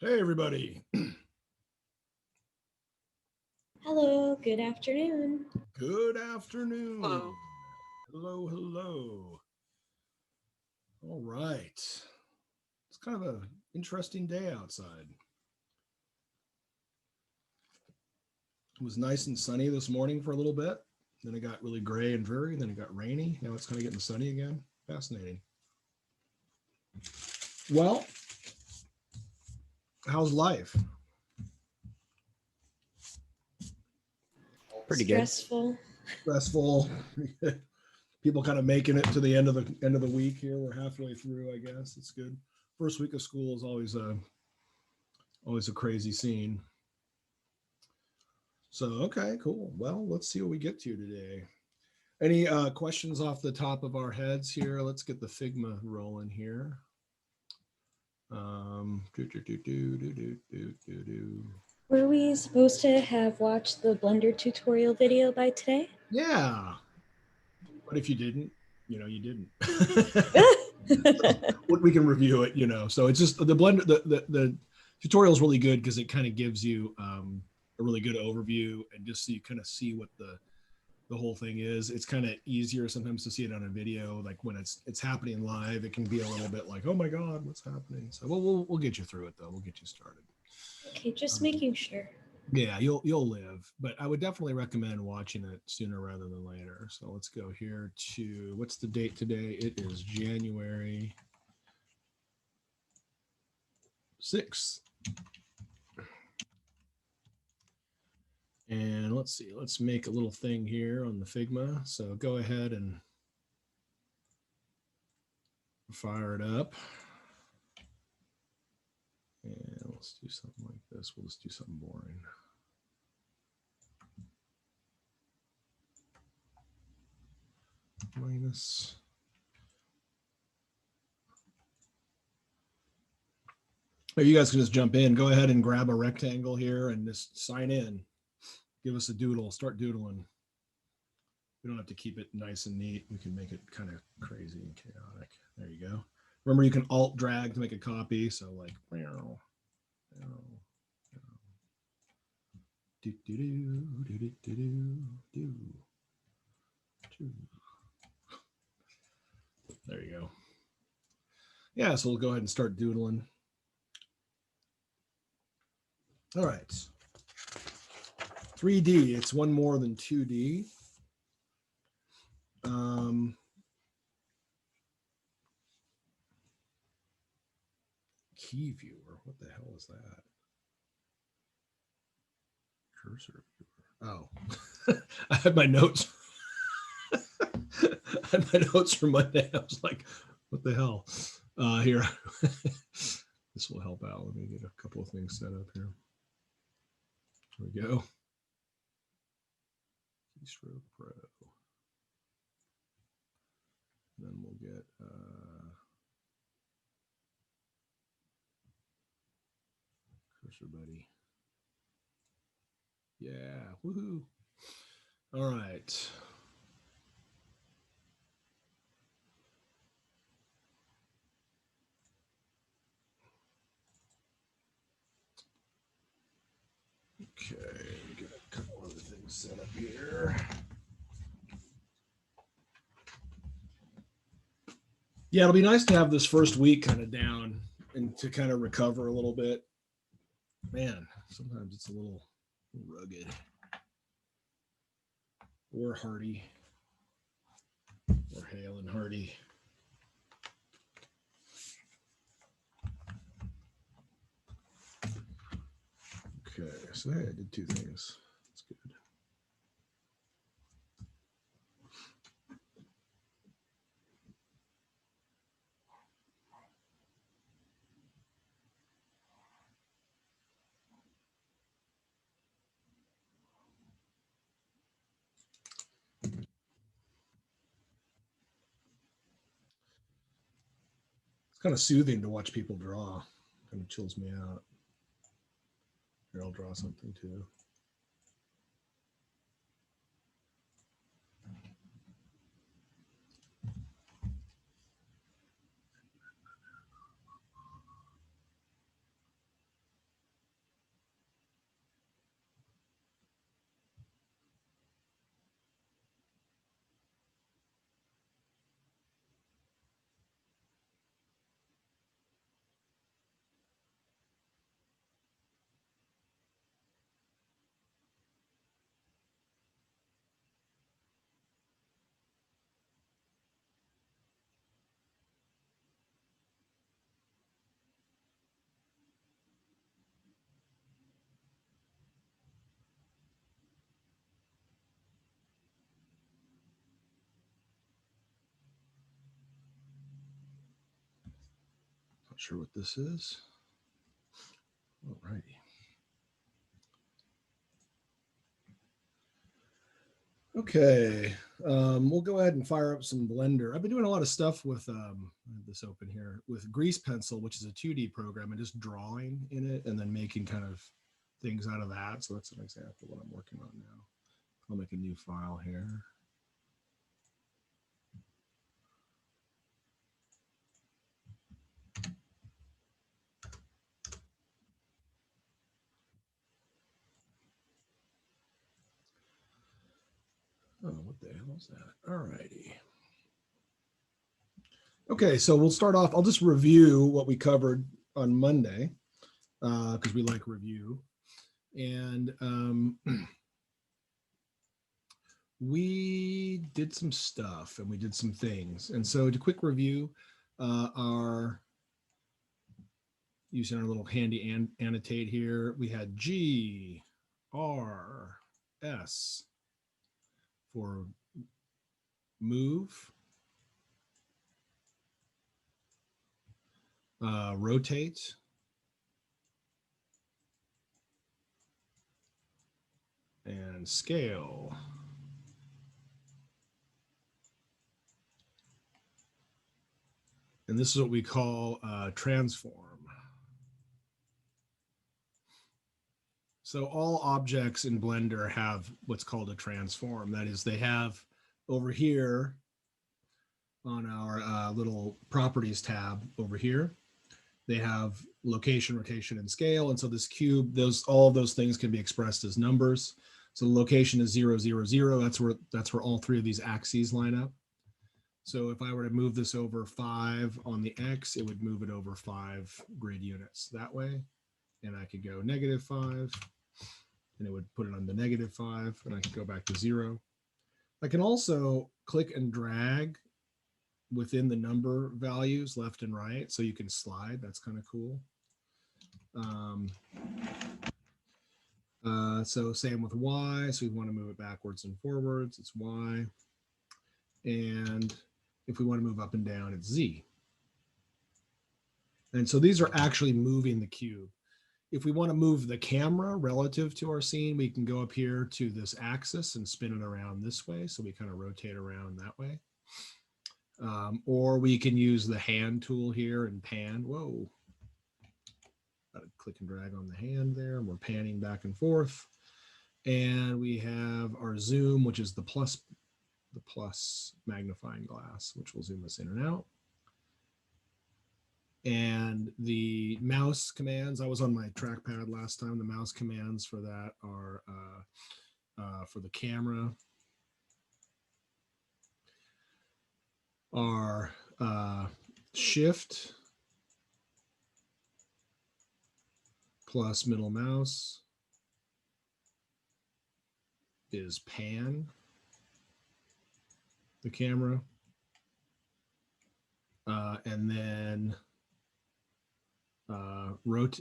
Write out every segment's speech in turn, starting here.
Hey, everybody. Hello, good afternoon. Good afternoon. Hello. Hello, hello. All right. It's kind of an interesting day outside. It was nice and sunny this morning for a little bit. Then it got really gray and dreary. Then it got rainy. Now it's kind of getting sunny again. Fascinating. Well, how's life? Pretty good. Stressful. Stressful. People kind of making it to the end of the week here. We're halfway through, I guess. It's good. First week of school is always a crazy scene. So, okay, cool. Well, let's see what we get to today. Any questions off the top of our heads here? Let's get the Figma rolling here. Do, do, do, do, do, do, do, do, do. Were we supposed to have watched the Blender tutorial video by today? Yeah. But if you didn't, you didn't. We can review it, So it's just the Blender, the tutorial is really good because it kind of gives you a really good overview and just so you kind of see what the whole thing is. It's kind of easier sometimes to see it on a video, like when it's happening live. It can be a little bit like, oh my god, what's happening? So we'll get you through it though. We'll get you started. Okay, just making sure. Yeah, you'll live, but I would definitely recommend watching it sooner rather than later. So let's go here to, what's the date today? It is January 6th. And let's see, let's make a little thing here on the Figma. So go ahead and fire it up. And let's do something like this. We'll just do something boring. Minus. Maybe you guys can just jump in. Go ahead and grab a rectangle here and just sign in. Give us a doodle. Start doodling. We don't have to keep it nice and neat. We can make it kind of crazy and chaotic. There you go. Remember, you can alt drag to make a copy. So like, there you go. Yeah, so we'll go ahead and start doodling. All right. 3D, it's one more than 2D. Key viewer, what the hell is that? Cursor viewer. Oh, I had my notes. I had my notes from Monday. I was like, what the hell? Here. This will help out. Let me get a couple of things set up here. There we go. Keystroke Pro. Then we'll get Cursor Buddy. Yeah, woohoo. All right. Okay, get a couple other things set up here. Yeah, it'll be nice to have this first week kind of down and to kind of recover a little bit. Man, sometimes it's a little rugged or hardy or hale and hardy. Okay, so hey, I did two things. That's good. It's kind of soothing to watch people draw. Kind of chills me out. Here, I'll draw something too. Not sure what this is. All righty. Okay, we'll go ahead and fire up some Blender. I've been doing a lot of stuff with I have this open here with Grease Pencil, which is a 2D program, and just drawing in it and then making kind of things out of that. So that's an example of what I'm working on now. I'll make a new file here. Oh, what the hell is that? All righty. Okay, so we'll start off. I'll just review what we covered on Monday because we like review. And we did some stuff and we did some things. And so to quick review, using our little handy annotate here, we had G, R, S for move, rotate, and scale. And this is what we call transform. So all objects in Blender have what's called a transform. That is, they have over here on our little properties tab over here, they have location, rotation, and scale. And so this cube, all of those things can be expressed as numbers. So the location is 0, 0, 0. That's where all three of these axes line up. So if I were to move this over 5 on the X, it would move it over 5 grid units that way. And I could go -5, and it would put it on the -5, and I could go back to 0. I can also click and drag within the number values left and right, so you can slide. That's kind of cool. So same with Y. So we want to move it backwards and forwards. It's Y. And if we want to move up and down, it's Z. And so these are actually moving the cube. If we want to move the camera relative to our scene, we can go up here to this axis and spin it around this way. So we kind of rotate around that way. Or we can use the hand tool here and pan. Whoa. Click and drag on the hand there, and we're panning back and forth. And we have our zoom, which is the plus magnifying glass, which will zoom us in and out. And the mouse commands, I was on my trackpad last time. The mouse commands for that are for the camera are shift plus middle mouse is pan the camera. And then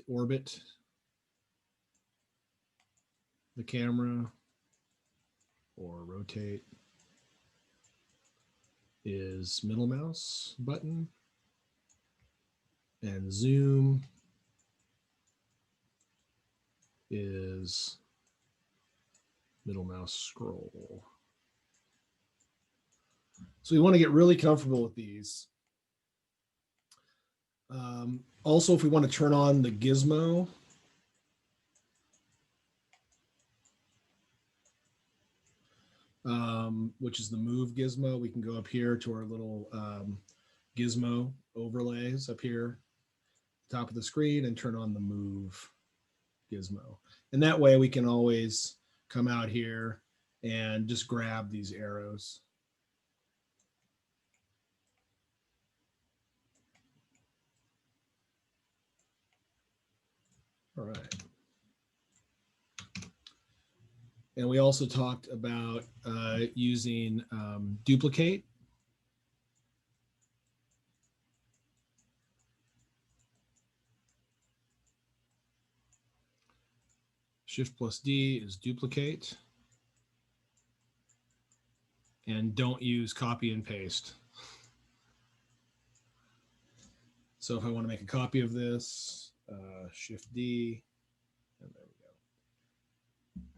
orbit the camera, or rotate is middle mouse button, and zoom is middle mouse scroll. So we want to get really comfortable with these. Also, if we want to turn on the gizmo, which is the move gizmo, we can go up here to our little gizmo overlays up here, top of the screen, and turn on the move gizmo. And that way we can always come out here and just grab these arrows. All right. And we also talked about using duplicate. Shift plus D is duplicate. And don't use copy and paste. So if I want to make a copy of this, Shift D, and there we go.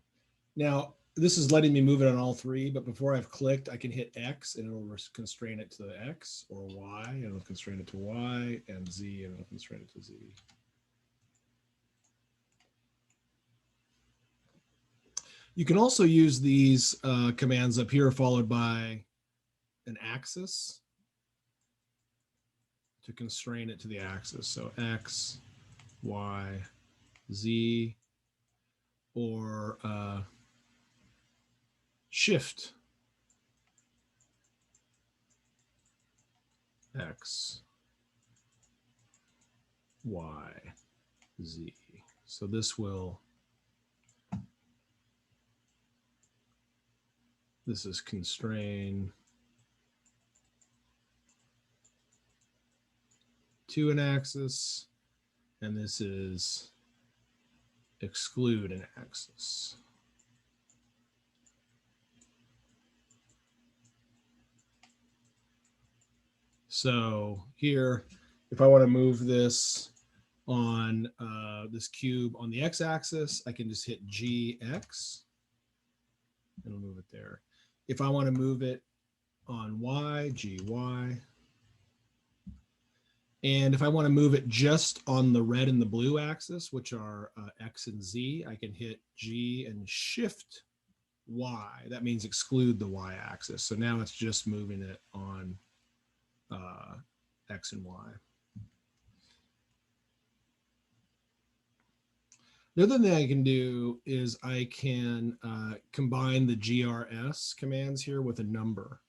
Now, this is letting me move it on all three, but before I've clicked, I can hit X and it'll constrain it to X, or Y, and it'll constrain it to Y, and Z, and it'll constrain it to Z. You can also use these commands up here followed by an axis to constrain it to the axis. So X, Y, Z, or Shift X, Y, Z. So this is constrain to an axis, and this is exclude an axis. So here, if I want to move this on this cube on the x-axis, I can just hit GX. It'll move it there. If I want to move it on Y, GY. And if I want to move it just on the red and the blue axis, which are X and Z, I can hit G and Shift Y. That means exclude the Y axis. So now it's just moving it on X and Y. The other thing I can do is I can combine the GRS commands here with a number.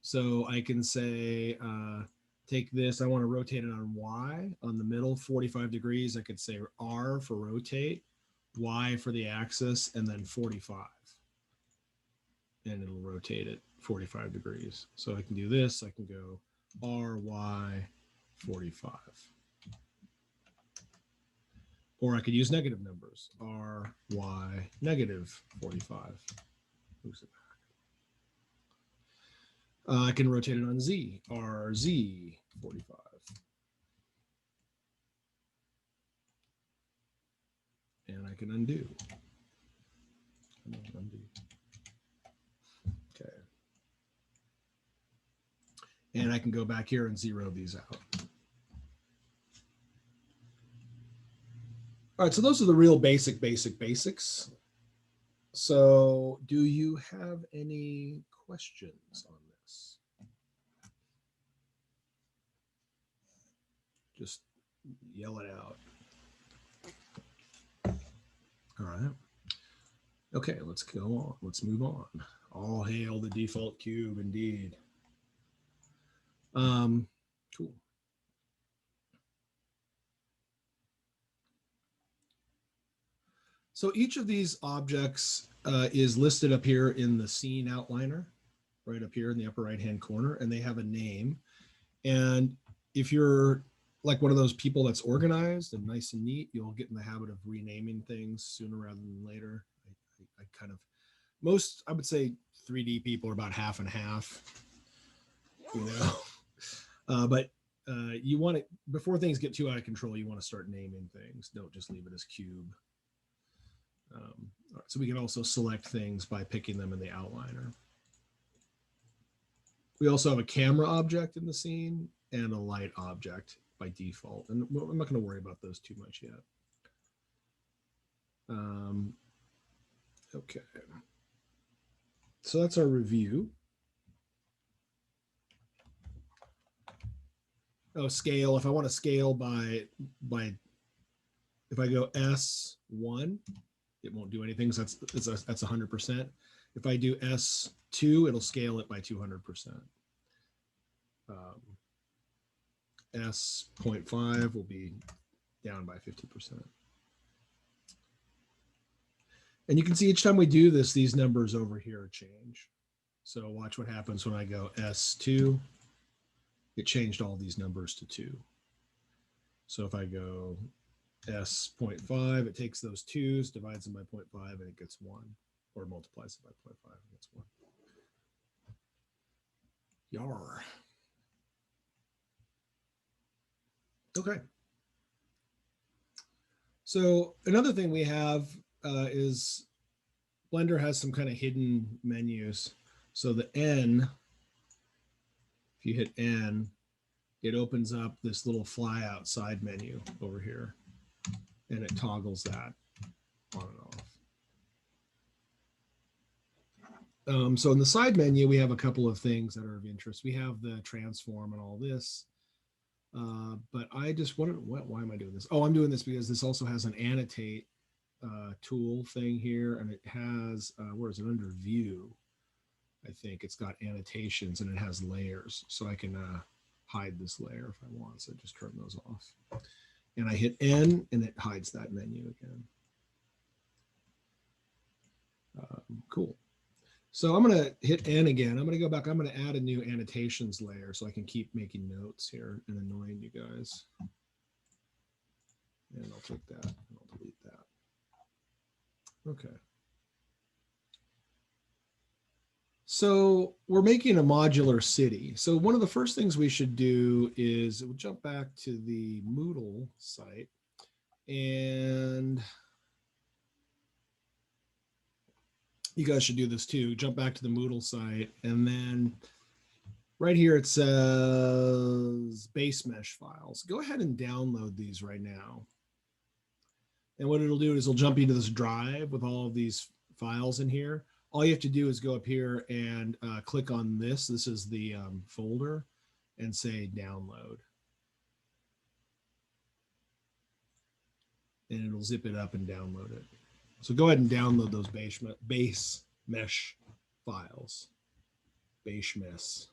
So I can say, take this, I want to rotate it on Y on the middle, 45 degrees. I could say R for rotate, Y for the axis, and then 45. And it'll rotate it 45 degrees. So I can do this, I can go R, Y, 45. Or I could use negative numbers, R, Y, negative 45. Moves it back. I can rotate it on Z, R, Z, 45. And I can undo. Okay. And I can go back here and zero these out. All right, so those are the real basics. So do you have any questions on this? Just yell it out. All right. Okay, let's go on. Let's move on. All hail the default cube, indeed. Cool. So each of these objects is listed up here in the scene outliner, right up here in the upper right-hand corner, and they have a name. And if you're like one of those people that's organized and nice and neat, you'll get in the habit of renaming things sooner rather than later. I kind of, I would say 3D people are about half and half, you know. But you want it, before things get too out of control, you want to start naming things. Don't just leave it as cube. So we can also select things by picking them in the outliner. We also have a camera object in the scene and a light object by default. And I'm not going to worry about those too much yet. Okay. So that's our review. Oh, scale. If I want to scale by if I go S1, it won't do anything. So that's 100%. If I do S2, it'll scale it by 200%. S.5 will be down by 50%. And you can see each time we do this, these numbers over here change. So watch what happens when I go S2. It changed all these numbers to 2. So if I go S.5, it takes those 2s, divides them by 0.5, and it gets 1, or multiplies it by 0.5 and gets 1. Yar. Okay. So another thing we have is Blender has some kind of hidden menus. So the N, if you hit N, it opens up this little fly outside menu over here, and it toggles that on and off. So in the side menu, we have a couple of things that are of interest. We have the transform and all this. But I just wanted, why am I doing this? Oh, I'm doing this because this also has an annotate tool thing here, and it has, where is it, under view? I think it's got annotations and it has layers. So I can hide this layer if I want. So just turn those off. And I hit N and it hides that menu again. Cool. So I'm going to hit N again. I'm going to go back. I'm going to add a new annotations layer so I can keep making notes here and annoying you guys. And I'll take that and I'll delete that. Okay. So we're making a modular city. So one of the first things we should do is we'll jump back to the Moodle site, and you guys should do this too. Jump back to the Moodle site, and then right here it says base mesh files. Go ahead and download these right now. And what it'll do is it'll jump into this drive with all of these files in here. All you have to do is go up here and click on this. This is the folder, and say download. And it'll zip it up and download it. So go ahead and download those base mesh files. Base mesh.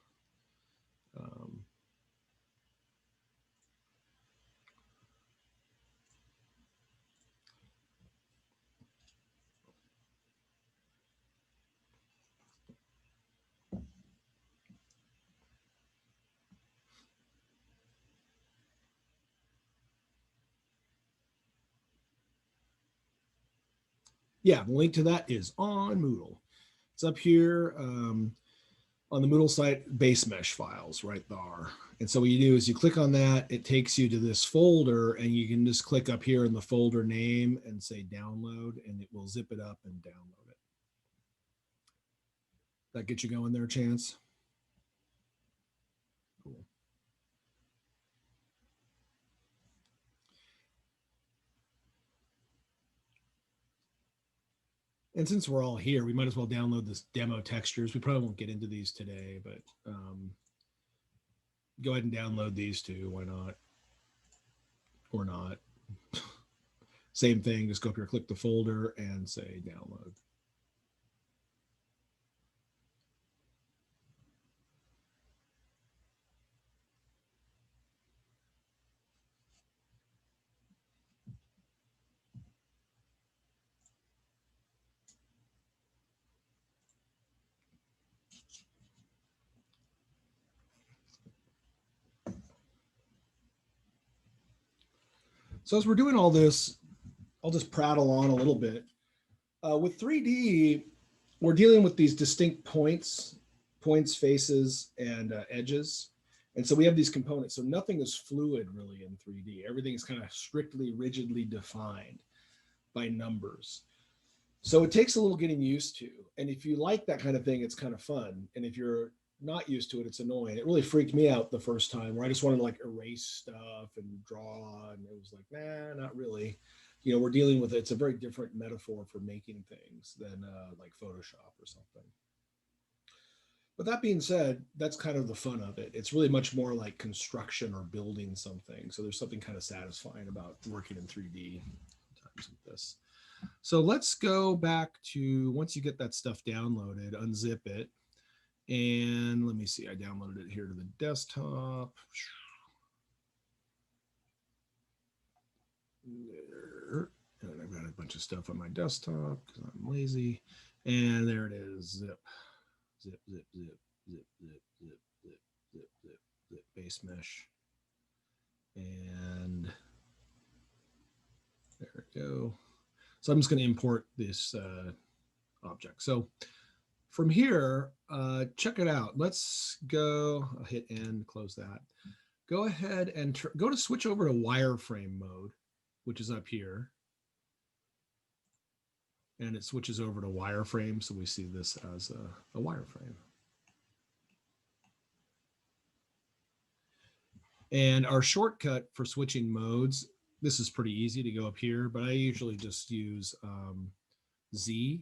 Yeah, the link to that is on Moodle. It's up here on the Moodle site, base mesh files right there. And so what you do is you click on that, it takes you to this folder, and you can just click up here in the folder name and say download, and it will zip it up and download it. That get you going there, Chance? Cool. And since we're all here, we might as well download this demo textures. We probably won't get into these today, but go ahead and download these two. Why not? Or not. Same thing. Just go up here, click the folder, and say download. So as we're doing all this, I'll just prattle on a little bit. With 3D, we're dealing with these distinct points, faces, and edges. And so we have these components. So nothing is fluid really in 3D. Everything is kind of strictly, rigidly defined by numbers. So it takes a little getting used to. And if you like that kind of thing, it's kind of fun. And if you're not used to it, it's annoying. It really freaked me out the first time where I just wanted to like erase stuff and draw. And it was like, nah, not really. You know, we're dealing with it's a very different metaphor for making things than like Photoshop or something. But that being said, that's kind of the fun of it. It's really much more like construction or building something. So there's something kind of satisfying about working in 3D times with this. So let's go back to, once you get that stuff downloaded, unzip it. And let me see, I downloaded it here to the desktop. There. And I've got a bunch of stuff on my desktop because I'm lazy. And there it is, zip, zip, zip, zip, zip, zip, zip, zip, zip, zip, zip, base mesh. And there we go. So I'm just going to import this object. So from here, check it out. Let's go, I'll hit N, close that. go ahead and go to switch over to wireframe mode, which is up here. And it switches over to wireframe. So we see this as a wireframe. And our shortcut for switching modes, this is pretty easy to go up here, but I usually just use Z.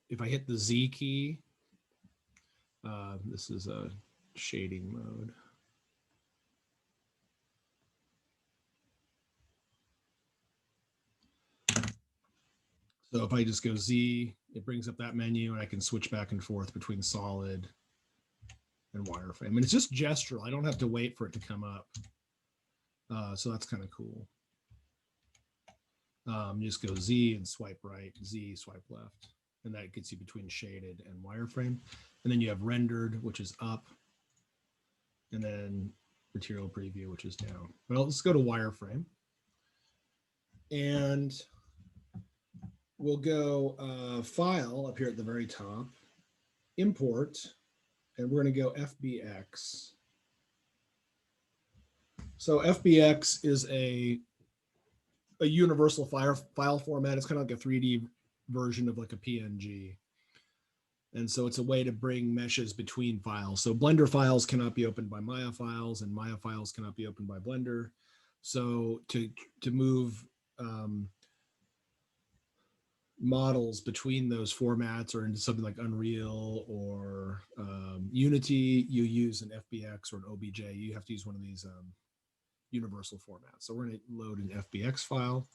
If I hit the Z key, this is a shading mode. So if I just go Z, it brings up that menu and I can switch back and forth between solid and wireframe. And it's just gestural. I don't have to wait for it to come up. So that's kind of cool. You just go Z and swipe right, Z, swipe left. And that gets you between shaded and wireframe. And then you have rendered, which is up. And then material preview, which is down. Well, let's go to wireframe. And we'll go file up here at the very top, import, and we're going to go FBX. So FBX is a universal file format. It's kind of like a 3D version of like a PNG. And so it's a way to bring meshes between files. So Blender files cannot be opened by Maya files, and Maya files cannot be opened by Blender. So to move models between those formats or into something like Unreal or Unity, you use an FBX or an OBJ. You have to use one of these universal formats. So we're going to load an FBX file.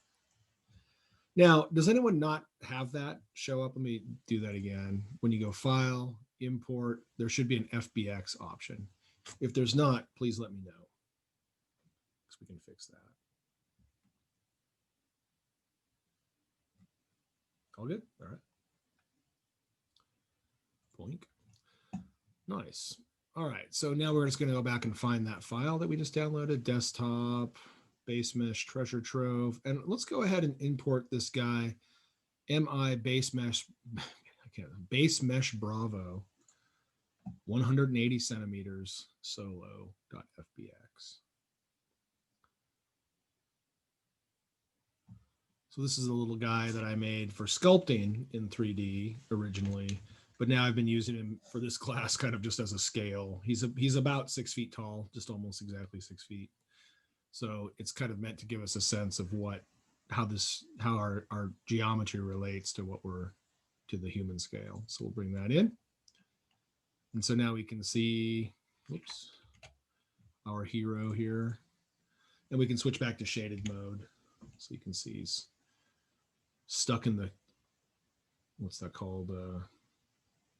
Now, does anyone not have that show up? Let me do that again. When you go File, Import, there should be an FBX option. If there's not, please let me know, because we can fix that. All good? All right. Blink. Nice. All right, so now we're just going to go back and find that file that we just downloaded, desktop, base mesh, treasure trove. And let's go ahead and import this guy, MI base mesh, base mesh Bravo, 180 centimeters solo.fbx. So this is a little guy that I made for sculpting in 3D originally, but now I've been using him for this class kind of just as a scale. He's about 6 feet tall, just almost exactly 6 feet. So it's kind of meant to give us a sense of how our geometry relates to to the human scale. So we'll bring that in. And so now we can see, whoops, our hero here. And we can switch back to shaded mode. So you can see he's stuck in the, what's that called?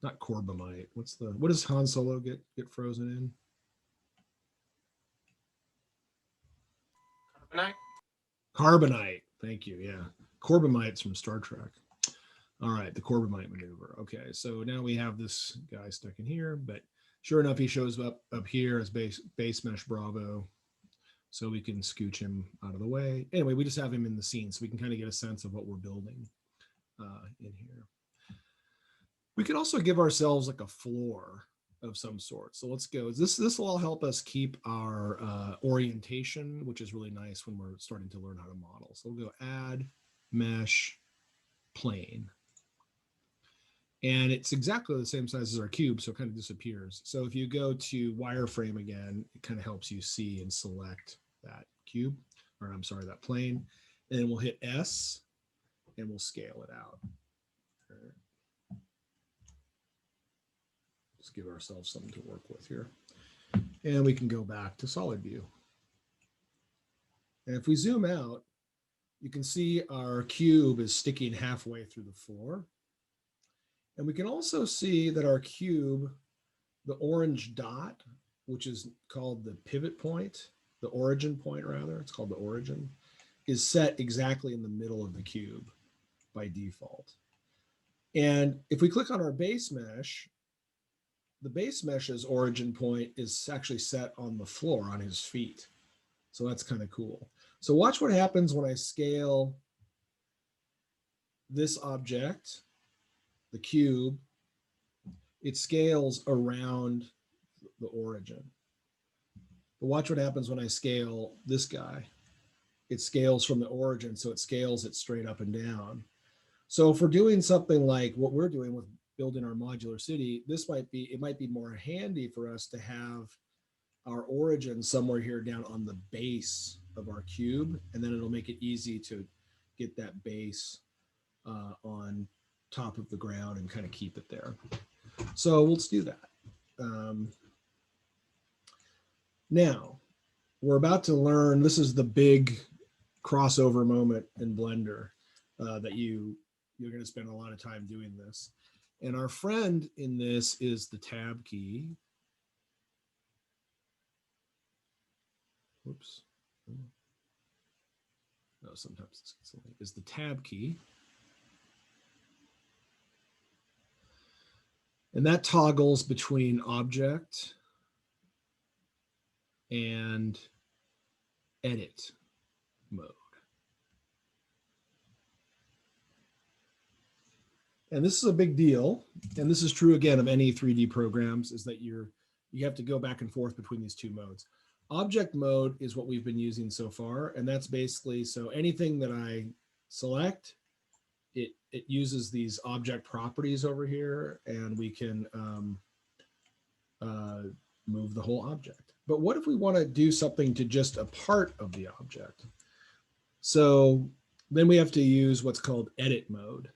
Not corbomite. What does Han Solo get frozen in? Carbonite. Carbonite. Thank you. Yeah. Corbomite's from Star Trek. All right. The corbomite maneuver. Okay. So now we have this guy stuck in here, but sure enough, he shows up here as base mesh Bravo. So we can scooch him out of the way. Anyway, we just have him in the scene so we can kind of get a sense of what we're building in here. We can also give ourselves like a floor of some sort. So let's go. This will all help us keep our orientation, which is really nice when we're starting to learn how to model. So we'll go add mesh plane. And it's exactly the same size as our cube, so it kind of disappears. So if you go to wireframe again, it kind of helps you see and select that cube, or I'm sorry, that plane. And then we'll hit S and we'll scale it out. Let's give ourselves something to work with here. And we can go back to solid view. And if we zoom out, you can see our cube is sticking halfway through the floor. And we can also see that our cube, the orange dot, which is called the pivot point, the origin point rather, it's called the origin, is set exactly in the middle of the cube by default. And if we click on our base mesh, the base mesh's origin point is actually set on the floor on his feet. So that's kind of cool. So watch what happens when I scale this object, the cube. It scales around the origin. But watch what happens when I scale this guy. It scales from the origin, so it scales it straight up and down. So if we're doing something like what we're doing with building our modular city, it might be more handy for us to have our origin somewhere here down on the base of our cube, and then it'll make it easy to get that base on top of the ground and kind of keep it there. So let's do that. Now, we're about to learn, this is the big crossover moment in Blender that you're going to spend a lot of time doing this. And our friend in this is the tab key. Whoops. No, sometimes this gets late. Is the tab key. And that toggles between object and edit mode. And this is a big deal. And this is true again of any 3D programs, is that you have to go back and forth between these two modes. Object mode is what we've been using so far. And that's basically, so anything that I select, it uses these object properties over here, and we can move the whole object. But what if we want to do something to just a part of the object? So then we have to use what's called edit mode.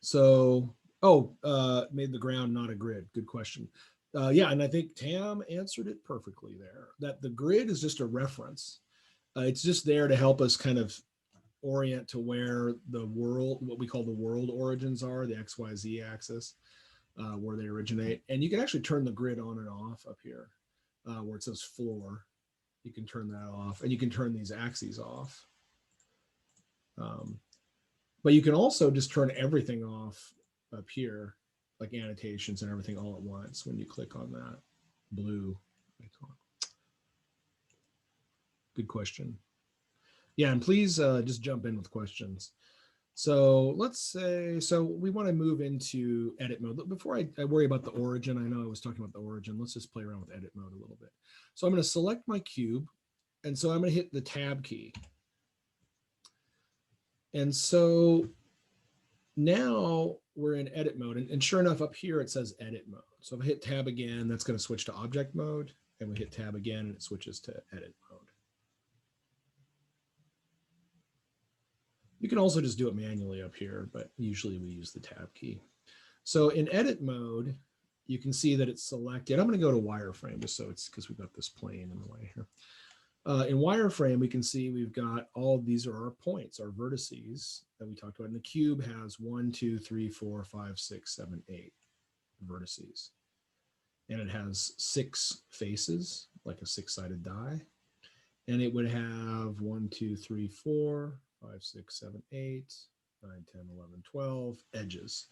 So, made the ground not a grid. Good question. Yeah, and I think Tam answered it perfectly there, that the grid is just a reference. It's just there to help us kind of orient to where the world, what we call the world origins are, the XYZ axis, where they originate. And you can actually turn the grid on and off up here where it says floor. You can turn that off, and you can turn these axes off. But you can also just turn everything off up here, like annotations and everything all at once when you click on that blue icon. Good question. Yeah, and please just jump in with questions. So let's say, so we want to move into edit mode. Before I worry about the origin, I know I was talking about the origin. Let's just play around with edit mode a little bit. So I'm going to select my cube. And so I'm going to hit the tab key. And so now we're in edit mode. And sure enough, up here, it says edit mode. So if I hit tab again, that's going to switch to object mode. And we hit tab again, and it switches to edit mode. You can also just do it manually up here, but usually we use the tab key. So in edit mode, you can see that it's selected. I'm going to go to wireframe just so it's because we've got this plane in the way here. In wireframe, we can see we've got all of these are our points, our vertices that we talked about. And the cube has 1, 2, 3, 4, 5, 6, 7, 8 vertices. And it has 6 faces, like a 6-sided die. And it would have 1, 2, 3, 4, 5, 6, 7, 8, 9, 10, 11, 12 edges.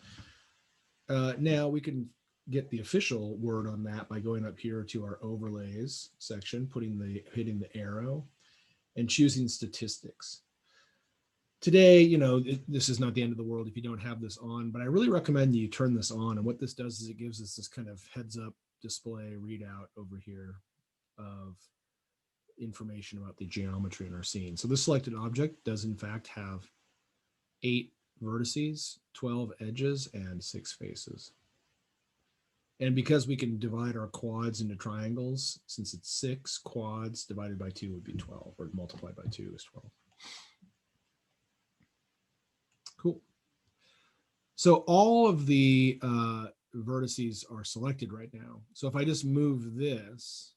Now we can get the official word on that by going up here to our overlays section, hitting the arrow and choosing statistics. Today, this is not the end of the world if you don't have this on, but I really recommend you turn this on. And what this does is it gives us this kind of heads up display readout over here of information about the geometry in our scene. So this selected object does in fact have 8 vertices, 12 edges, and 6 faces. And because we can divide our quads into triangles, since it's 6 quads divided by 2 would be 12, or multiplied by 2 is 12. Cool. So all of the vertices are selected right now. So if I just move this,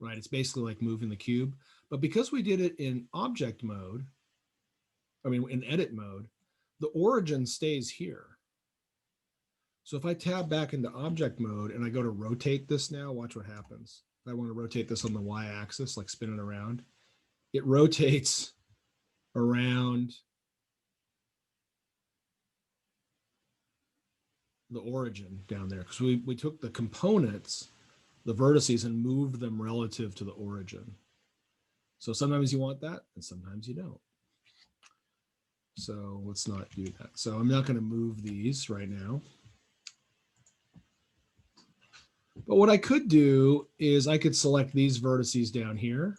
right, it's basically like moving the cube. But because we did it in object mode, in edit mode, the origin stays here. So if I tab back into object mode and I go to rotate this now, watch what happens. If I want to rotate this on the y-axis, like spin it around, it rotates around the origin down there, because we took the components, the vertices, and moved them relative to the origin. So sometimes you want that and sometimes you don't. So let's not do that. So I'm not going to move these right now. But what I could do is I could select these vertices down here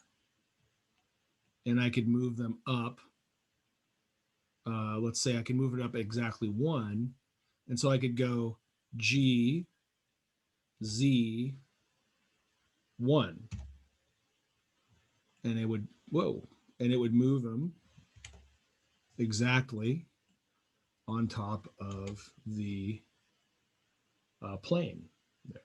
and I could move them up. Let's say I can move it up exactly 1. And so I could go G, Z, 1. And it would, whoa, and it would move them exactly on top of the plane there.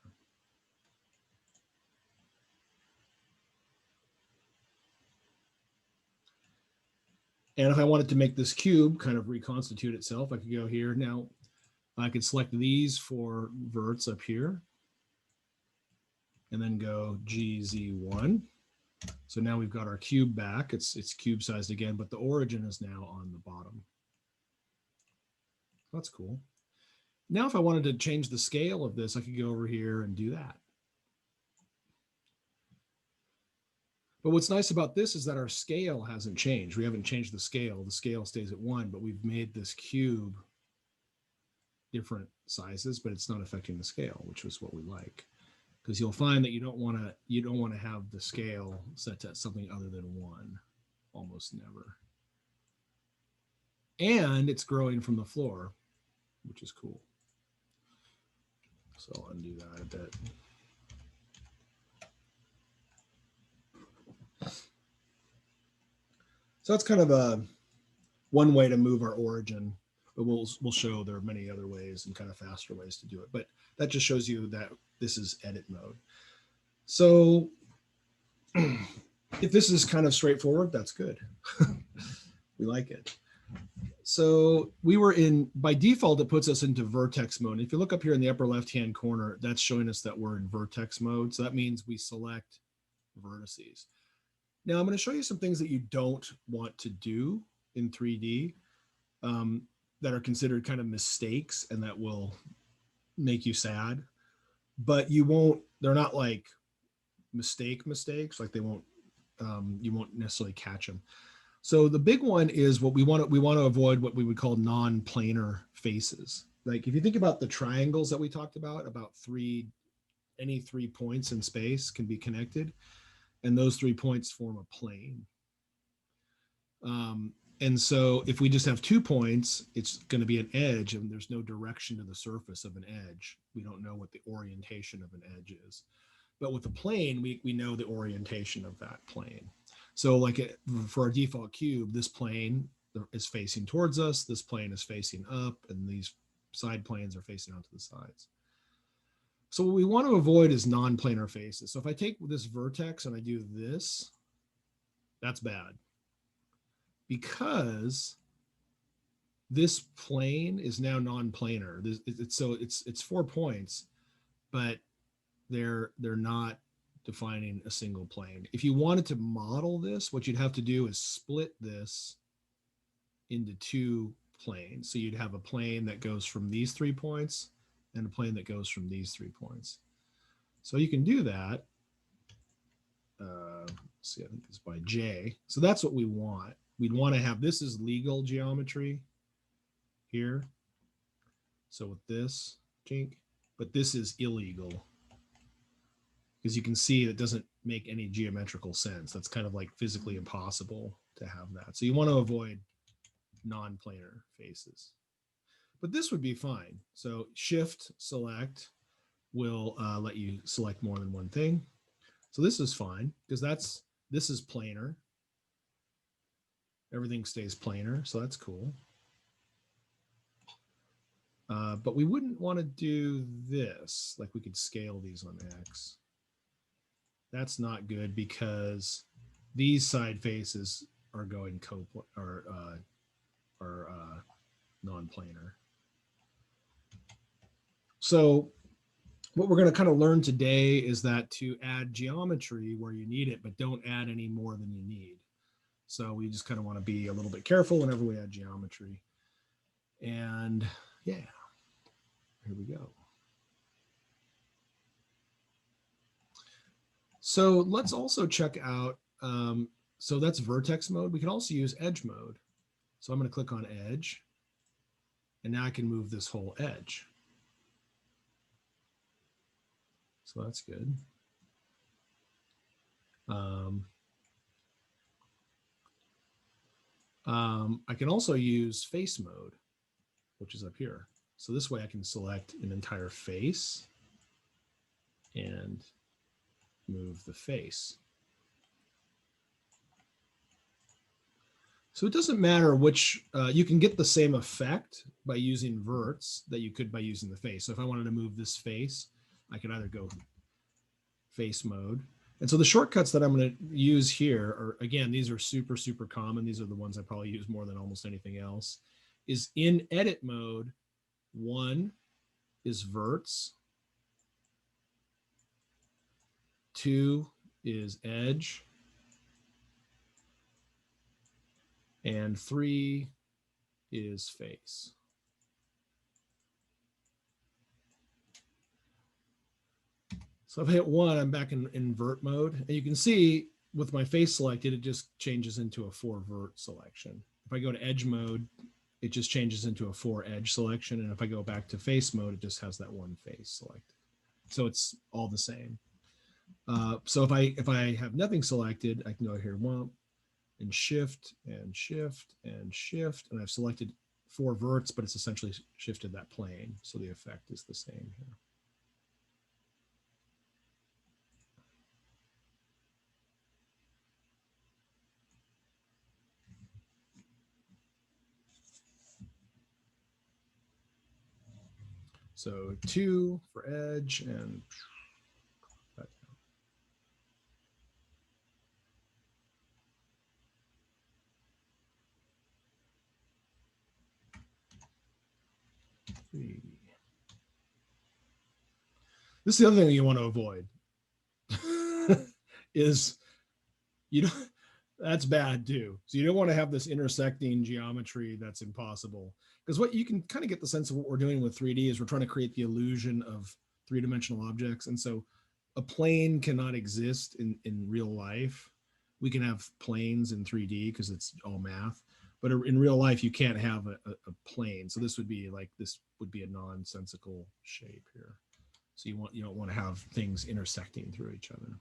And if I wanted to make this cube kind of reconstitute itself, I could go here. Now I could select these for verts up here and then go GZ1. So now we've got our cube back. It's cube sized again, but the origin is now on the bottom. That's cool. Now, if I wanted to change the scale of this, I could go over here and do that. But what's nice about this is that our scale hasn't changed. We haven't changed the scale. The scale stays at 1, but we've made this cube different sizes, but it's not affecting the scale, which is what we like. Because you'll find that you don't want to have the scale set to something other than 1, almost never. And it's growing from the floor, which is cool. So I'll undo that a bit. So that's kind of one way to move our origin, but we'll show there are many other ways and kind of faster ways to do it. But that just shows you that this is edit mode. So if this is kind of straightforward, that's good. We like it. So we were in, by default, it puts us into vertex mode. If you look up here in the upper left-hand corner, that's showing us that we're in vertex mode. So that means we select vertices. Now I'm going to show you some things that you don't want to do in 3D that are considered kind of mistakes and that will make you sad, but you won't, they're not like mistakes, like they won't, you won't necessarily catch them. So the big one is what we want to avoid what we would call non-planar faces. Like if you think about the triangles that we talked about any 3 points in space can be connected, and those 3 points form a plane. And so if we just have 2 points, it's going to be an edge, and there's no direction to the surface of an edge. We don't know what the orientation of an edge is. But with the plane, we know the orientation of that plane. So like for our default cube, this plane is facing towards us, this plane is facing up, and these side planes are facing onto the sides. So what we want to avoid is non-planar faces. So if I take this vertex and I do this, that's bad. Because this plane is now non-planar. So it's 4 points, but they're not defining a single plane. If you wanted to model this, what you'd have to do is split this into 2 planes. So you'd have a plane that goes from these 3 points and a plane that goes from these 3 points. So you can do that. Let's see, I think it's by J. So that's what we want. We'd want to have, this is legal geometry here. So with this, Jink, but this is illegal because you can see it doesn't make any geometrical sense. That's kind of like physically impossible to have that. So you want to avoid non-planar faces, but this would be fine. So shift select will let you select more than one thing. So this is fine because this is planar. Everything stays planar, so that's cool. But we wouldn't want to do this. Like we could scale these on X. That's not good because these side faces are going non-planar. So what we're going to kind of learn today is that to add geometry where you need it, but don't add any more than you need. So we just kind of want to be a little bit careful whenever we add geometry. And yeah, here we go. So let's also check out, so that's vertex mode. We can also use edge mode. So I'm going to click on edge, and now I can move this whole edge. So that's good. I can also use face mode, which is up here. So this way I can select an entire face and move the face. So it doesn't matter which, you can get the same effect by using verts that you could by using the face. So if I wanted to move this face, I could either go face mode. And so the shortcuts that I'm going to use here are, again, these are super, super common. These are the ones I probably use more than almost anything else. Is in edit mode, 1 is verts, 2 is edge, and 3 is face. So if I hit 1, I'm back in invert mode. And you can see with my face selected, it just changes into a 4 vert selection. If I go to edge mode, it just changes into a 4 edge selection. And if I go back to face mode, it just has that 1 face selected. So it's all the same. So if I have nothing selected, I can go here, and shift and shift and shift. And I've selected 4 verts, but it's essentially shifted that plane. So the effect is the same here. So 2 for edge and that down. 3. This is the other thing that you want to avoid is you don't, that's bad too. So you don't want to have this intersecting geometry that's impossible, because what you can kind of get the sense of what we're doing with 3D is we're trying to create the illusion of 3-dimensional objects. And so a plane cannot exist in real life. We can have planes in 3D because it's all math, but in real life, you can't have a plane. So this would be a nonsensical shape here. So you don't want to have things intersecting through each other.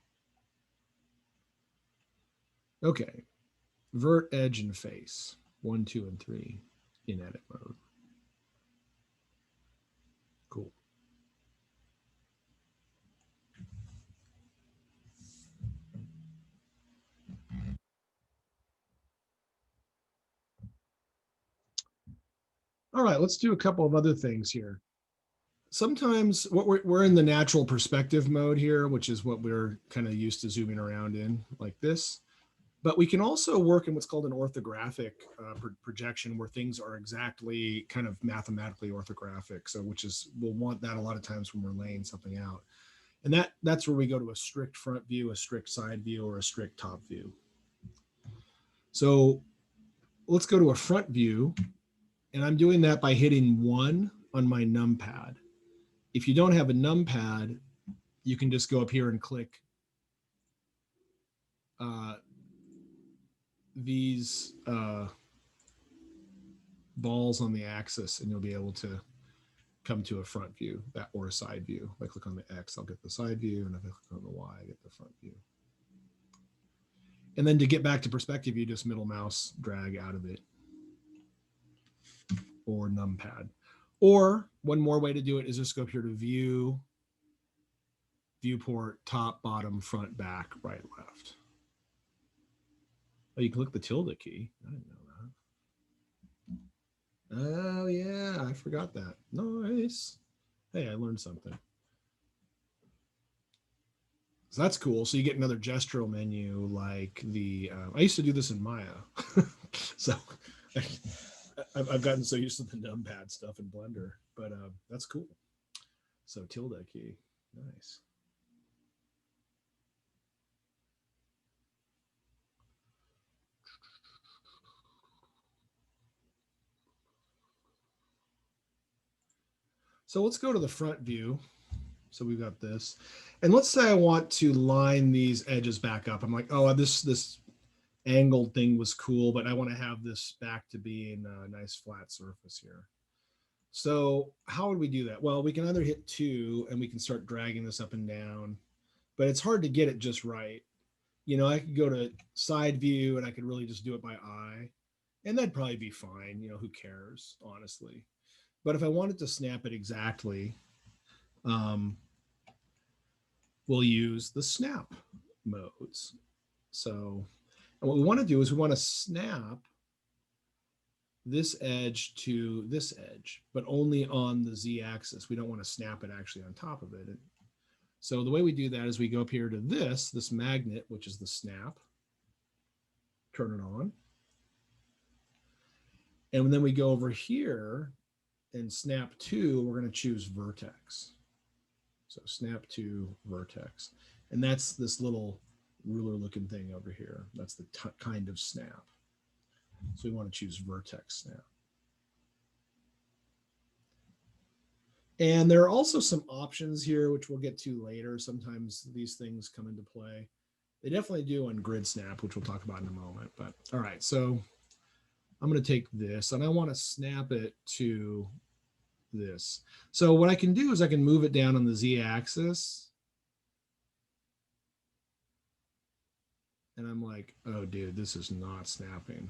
Okay, vert, edge, and face, 1, 2, and 3 in edit mode. Cool. All right, let's do a couple of other things here. Sometimes what we're in the natural perspective mode here, which is what we're kind of used to zooming around in like this. But we can also work in what's called an orthographic projection, where things are exactly kind of mathematically orthographic. So we'll want that a lot of times when we're laying something out. And that's where we go to a strict front view, a strict side view, or a strict top view. So let's go to a front view. And I'm doing that by hitting 1 on my numpad. If you don't have a numpad, you can just go up here and click these balls on the axis, and you'll be able to come to a front view or a side view. If I click on the X, I'll get the side view, and if I click on the Y, I get the front view. And then to get back to perspective, you just middle mouse drag out of it, or numpad. Or one more way to do it is just go up here to view, viewport, top, bottom, front, back, right, left. Oh, you can click the tilde key. I didn't know that. Oh yeah, I forgot that. Nice. Hey, I learned something. So that's cool. So you get another gestural menu like I used to do this in Maya. So I've gotten so used to the numpad stuff in Blender, but that's cool. So tilde key, nice. So let's go to the front view. So we've got this, and let's say I want to line these edges back up. I'm like, oh, this angled thing was cool, but I want to have this back to being a nice flat surface here. So how would we do that? Well, we can either hit 2 and we can start dragging this up and down, but it's hard to get it just right. You know, I could go to side view and I could really just do it by eye, and that'd probably be fine. You know, who cares, honestly? But if I wanted to snap it exactly, um, we'll use the snap modes. So, and what we want to do is we want to snap this edge to this edge, but only on the Z axis. We don't want to snap it actually on top of it. So the way we do that is we go up here to this magnet, which is the snap, turn it on. And then we go over here and snap to, we're going to choose vertex. So snap to vertex. And that's this little ruler looking thing over here. That's the kind of snap. So we want to choose vertex snap. And there are also some options here, which we'll get to later. Sometimes these things come into play. They definitely do on grid snap, which we'll talk about in a moment. But all right, so I'm going to take this and I want to snap it to this. So what I can do is I can move it down on the Z axis. And I'm like, oh, dude, this is not snapping.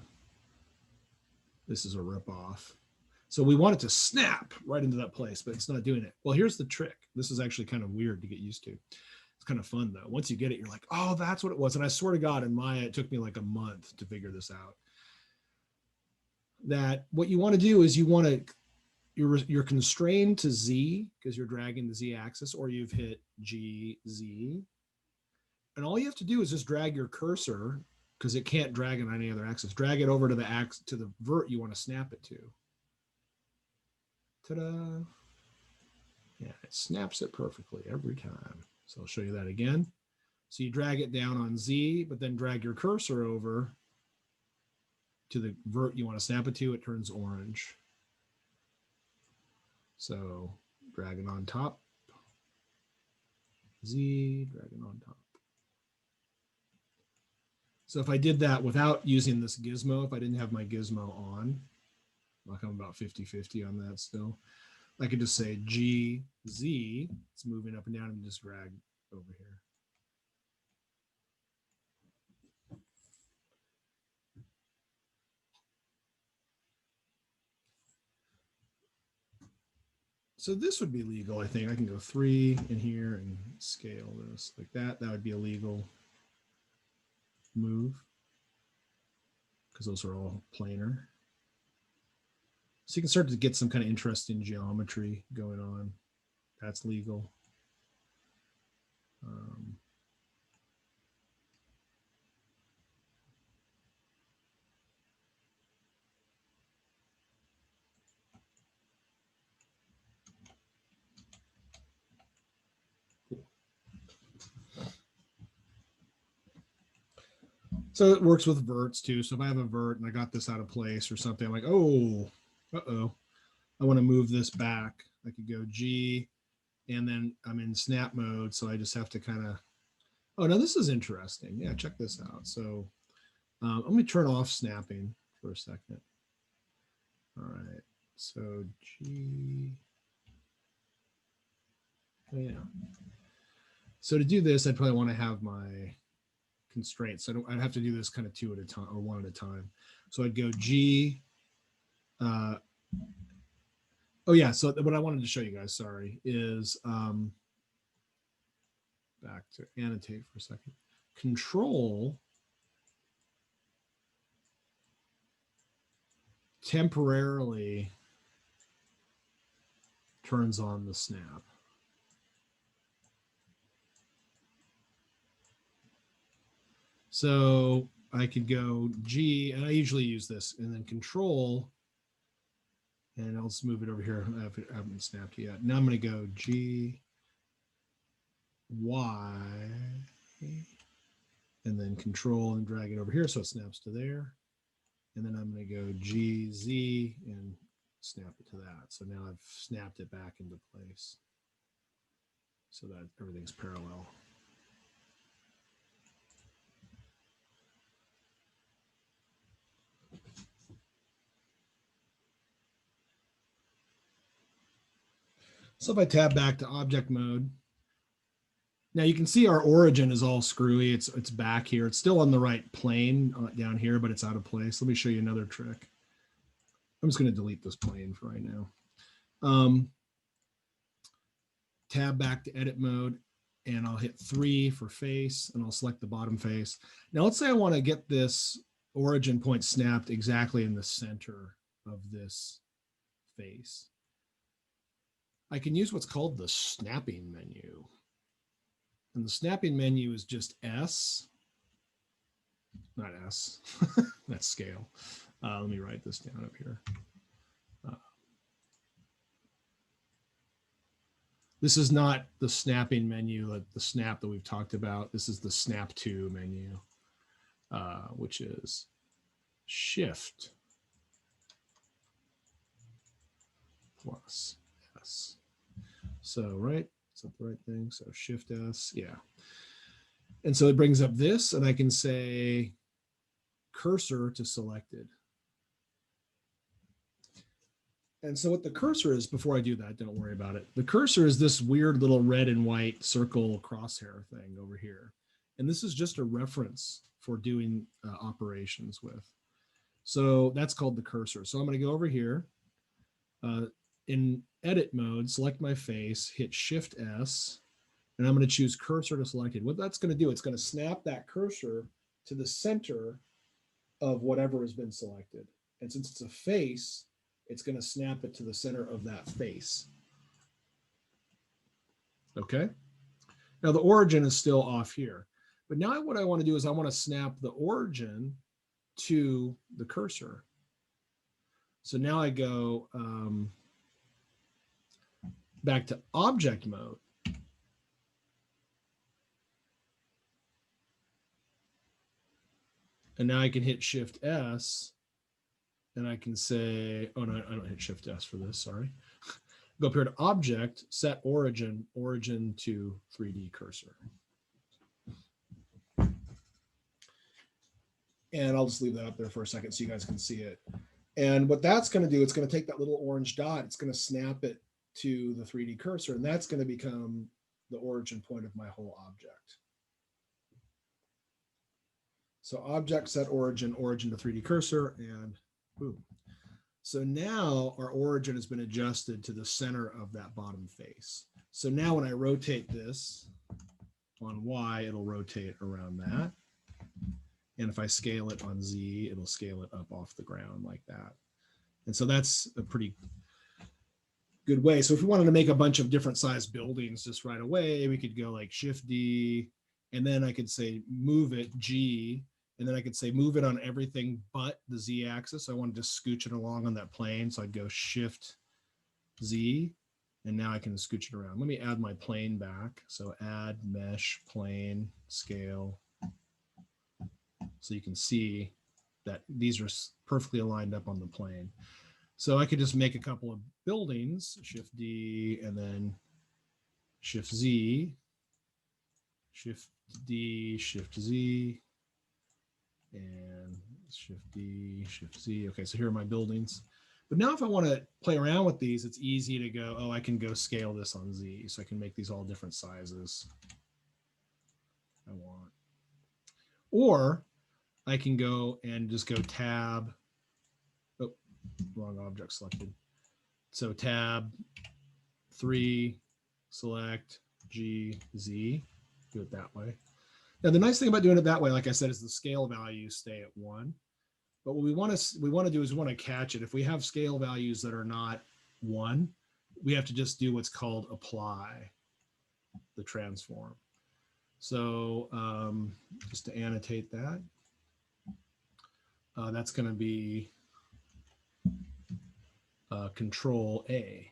This is a ripoff. So we want it to snap right into that place, but it's not doing it. Well, here's the trick. This is actually kind of weird to get used to. It's kind of fun though. Once you get it, you're like, oh, that's what it was. And I swear to God, in Maya, it took me like a month to figure this out. That what you want to do is you want to, you're constrained to Z because you're dragging the Z axis, or you've hit G, Z. And all you have to do is just drag your cursor, because it can't drag on any other axis. Drag it over to the axis, to the vert you want to snap it to. Ta-da. Yeah, it snaps it perfectly every time. So I'll show you that again. So you drag it down on Z, but then drag your cursor over to the vert you want to snap it to. It turns orange. So drag it on top. Z, drag it on top. So if I did that without using this gizmo, if I didn't have my gizmo on, like I'm about 50-50 on that still, I could just say G, Z, it's moving up and down, and just drag over here. So this would be legal, I think. I can go 3 in here and scale this like that. That would be a legal move because those are all planar. So you can start to get some kind of interesting geometry going on. That's legal. So it works with verts too. So if I have a vert and I got this out of place or something, I'm like, oh, uh-oh, I want to move this back. I could go G, and then I'm in snap mode. So I just have to kind of, oh, no, this is interesting. Yeah, check this out. So let me turn off snapping for a second. All right, so G, oh yeah. So to do this, I'd probably want to have my constraints. So I'd have to do this kind of 2 at a time or 1 at a time. So I'd go G. Oh yeah. So what I wanted to show you guys, sorry, is back to annotate for a second. Control temporarily turns on the snap. So I could go G, and I usually use this, and then Control, and I'll just move it over here. I haven't snapped yet. Now I'm going to go G, Y, and then Control and drag it over here so it snaps to there. And then I'm going to go G, Z, and snap it to that. So now I've snapped it back into place so that everything's parallel. So if I tab back to object mode, now you can see our origin is all screwy. It's back here. It's still on the right plane down here, but it's out of place. Let me show you another trick. I'm just going to delete this plane for right now. Tab back to edit mode, and I'll hit 3 for face, and I'll select the bottom face. Now let's say I want to get this origin point snapped exactly in the center of this face. I can use what's called the snapping menu. And the snapping menu is just S, not S, that's scale. Let me write this down up here. This is not the snapping menu, like the snap that we've talked about. This is the snap to menu, which is Shift plus S. So, right, is that the right thing? So Shift S, yeah. And so it brings up this, and I can say cursor to selected. And so what the cursor is, before I do that, don't worry about it. The cursor is this weird little red and white circle crosshair thing over here. And this is just a reference for doing operations with. So that's called the cursor. So I'm going to go over here in edit mode, select my face, hit Shift S, and I'm going to choose cursor to selected. What that's going to do, it's going to snap that cursor to the center of whatever has been selected. And since it's a face, it's going to snap it to the center of that face. Okay. Now the origin is still off here, but now what I want to do is I want to snap the origin to the cursor. So now I go back to object mode. And now I can hit Shift S, and I can say, oh no, I don't hit Shift S for this, sorry. Go up here to object, set origin to 3D cursor. And I'll just leave that up there for a second so you guys can see it. And what that's going to do, it's going to take that little orange dot, it's going to snap it to the 3D cursor, and that's going to become the origin point of my whole object. So object set origin to 3D cursor, and boom. So now our origin has been adjusted to the center of that bottom face. So now when I rotate this on Y, it'll rotate around that. And if I scale it on Z, it'll scale it up off the ground like that. And so that's a pretty good way. So if we wanted to make a bunch of different size buildings just right away, we could go like Shift D, and then I could say move it G, and then I could say move it on everything but the Z axis. I wanted to scooch it along on that plane. So I'd go Shift Z, and now I can scooch it around. Let me add my plane back. So add mesh, plane, scale. So you can see that these are perfectly aligned up on the plane. So I could just make a couple of buildings, Shift D, and then Shift Z, Shift D, Shift Z, and Shift D, Shift Z. Okay, so here are my buildings. But now if I want to play around with these, it's easy to go, oh, I can go scale this on Z. So I can make these all different sizes I want. Or I can go and just go tab, oh, wrong object selected. So tab 3, select G, Z, do it that way. Now the nice thing about doing it that way, like I said, is the scale values stay at 1. But what we want to do is we want to catch it. If we have scale values that are not 1, we have to just do what's called apply the transform. So just to annotate that, that's going to be Control A.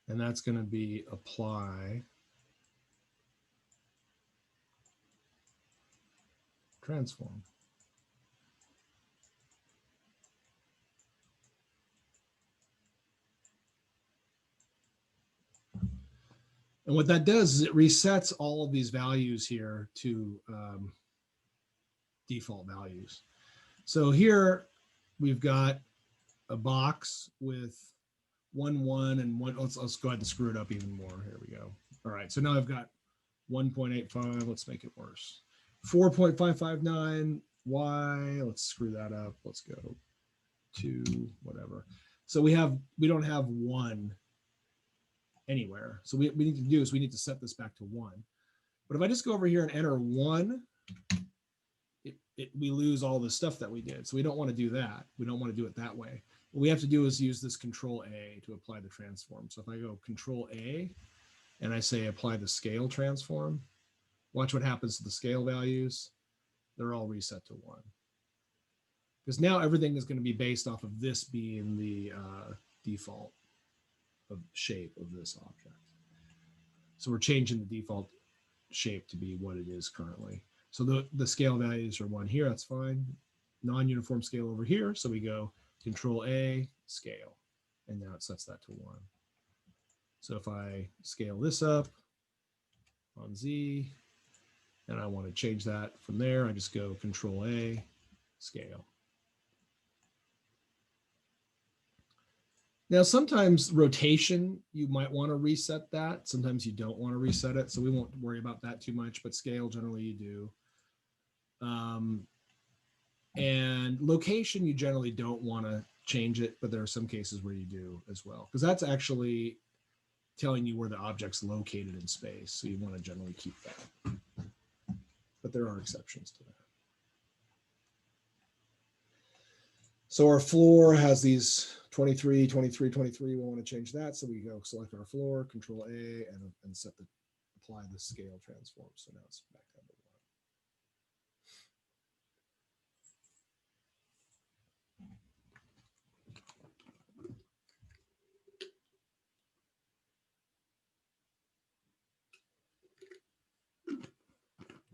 And that's going to be apply transform. And what that does is it resets all of these values here to default values. So here we've got a box with 1 and 1. Let's go ahead and screw it up even more. Here we go. All right, so now I've got 1.85. Let's make it worse. 4.559 y. Let's screw that up. Let's go to whatever. So we don't have 1 anywhere. So what we need to do is we need to set this back to 1. But if I just go over here and enter 1, we lose all the stuff that we did. So we don't want to do that. We don't want to do it that way. What we have to do is use this Control A to apply the transform. So if I go Control A and I say apply the scale transform, watch what happens to the scale values. They're all reset to 1. Because now everything is going to be based off of this being the default of shape of this object. So we're changing the default shape to be what it is currently. So the scale values are 1 here, that's fine. Non-uniform scale over here, so we go Control A, scale, and now it sets that to 1. So if I scale this up on Z, and I want to change that from there, I just go Control A, scale. Now, sometimes rotation, you might want to reset that. Sometimes you don't want to reset it. So we won't worry about that too much, but scale generally you do. And location, you generally don't want to change it, but there are some cases where you do as well, because that's actually telling you where the object's located in space. So you want to generally keep that. But there are exceptions to that. So our floor has these 23, 23, 23. We want to change that. So we go select our floor, Control A, and apply the scale transform. So now it's back down to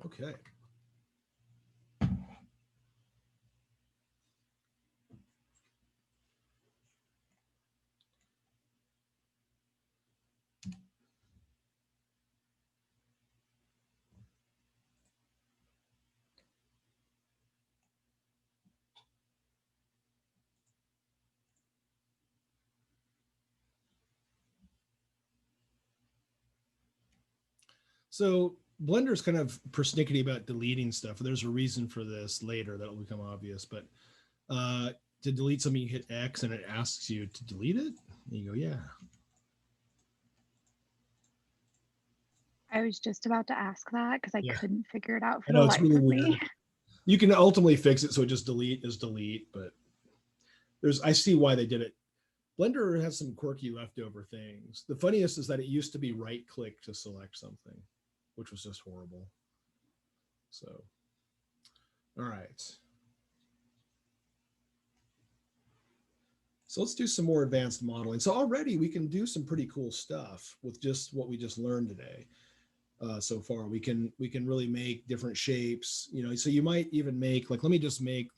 1. Okay. So Blender's kind of persnickety about deleting stuff. There's a reason for this later that'll become obvious, but to delete something, you hit X and it asks you to delete it. And you go, yeah. I was just about to ask that because I couldn't figure it out for I know, the it's life really of weird. me. You can ultimately fix it so it just delete, but I see why they did it. Blender has some quirky leftover things. The funniest is that it used to be right click to select something, which was just horrible. So, all right. So let's do some more advanced modeling. So already we can do some pretty cool stuff with just what we just learned today. So far, we can really make different shapes. So you might even make, like, let me just make.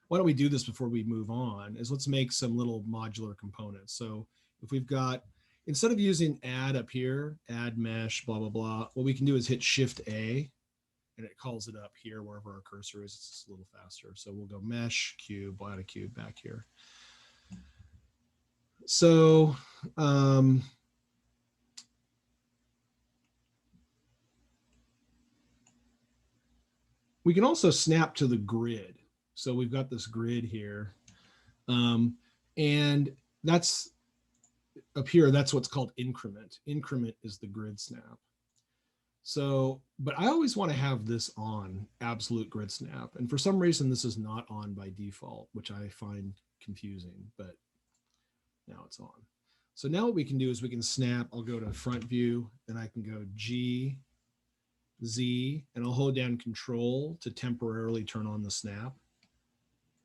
Why don't we do this before we move on? Is let's make some little modular components. So if we've got, instead of using add up here, add mesh, blah blah blah, what we can do is hit Shift A, and it calls it up here wherever our cursor is. It's a little faster. So we'll go mesh cube, we'll add a cube back here. So we can also snap to the grid. So we've got this grid here. And that's up here, that's what's called increment. Increment is the grid snap. So, but I always want to have this on, absolute grid snap. And for some reason, this is not on by default, which I find confusing, but now it's on. So now what we can do is we can snap. I'll go to front view and I can go G, Z, and I'll hold down Control to temporarily turn on the snap.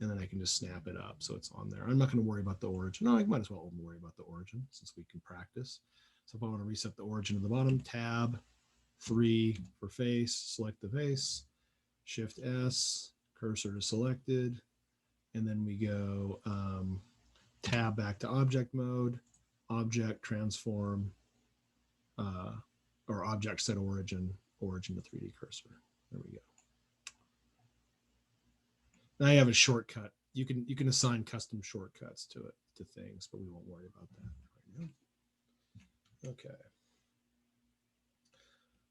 And then I can just snap it up so it's on there. I'm not going to worry about the origin. No, I might as well worry about the origin since we can practice. So if I want to reset the origin to the bottom, tab 3 for face, select the face, Shift S, cursor to selected, and then we go tab back to object mode, object transform, or object set origin to 3D cursor. There we go. And I have a shortcut. You can assign custom shortcuts to it, to things, but we won't worry about that right now. Okay.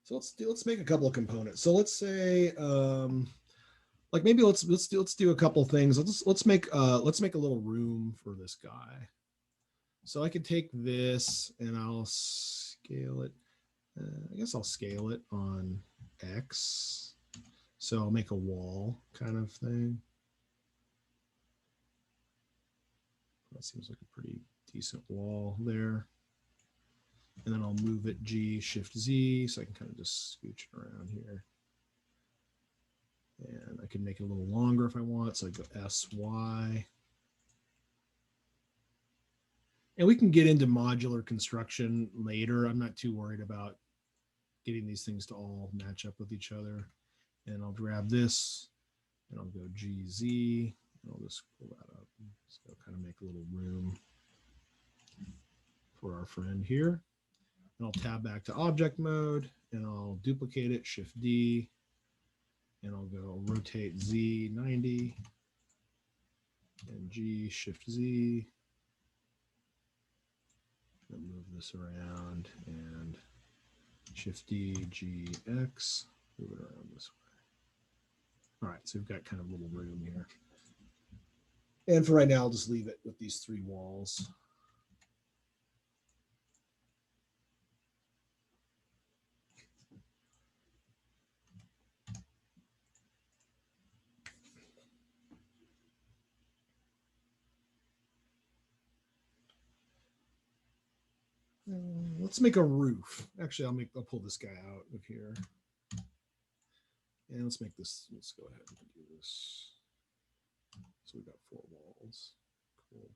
So let's make a couple of components. So let's say like maybe let's do a couple of things. Let's make a little room for this guy. So I could take this and I'll scale it. I guess I'll scale it on X. So I'll make a wall kind of thing. That seems like a pretty decent wall there. And then I'll move it G, Shift Z, so I can kind of just scooch it around here. And I can make it a little longer if I want. So I go S, Y. And we can get into modular construction later. I'm not too worried about getting these things to all match up with each other. And I'll grab this and I'll go GZ. I'll just pull that up. So kind of make a little room for our friend here. And I'll tab back to object mode and I'll duplicate it, Shift D, and I'll go rotate Z 90 and G, Shift Z, and move this around and Shift D, G, X, move it around this way. All right, so we've got kind of a little room here. And for right now, I'll just leave it with these three walls. Let's make a roof. Actually, I'll pull this guy out of here. And let's go ahead and do this. So we've got 4 walls. Cool.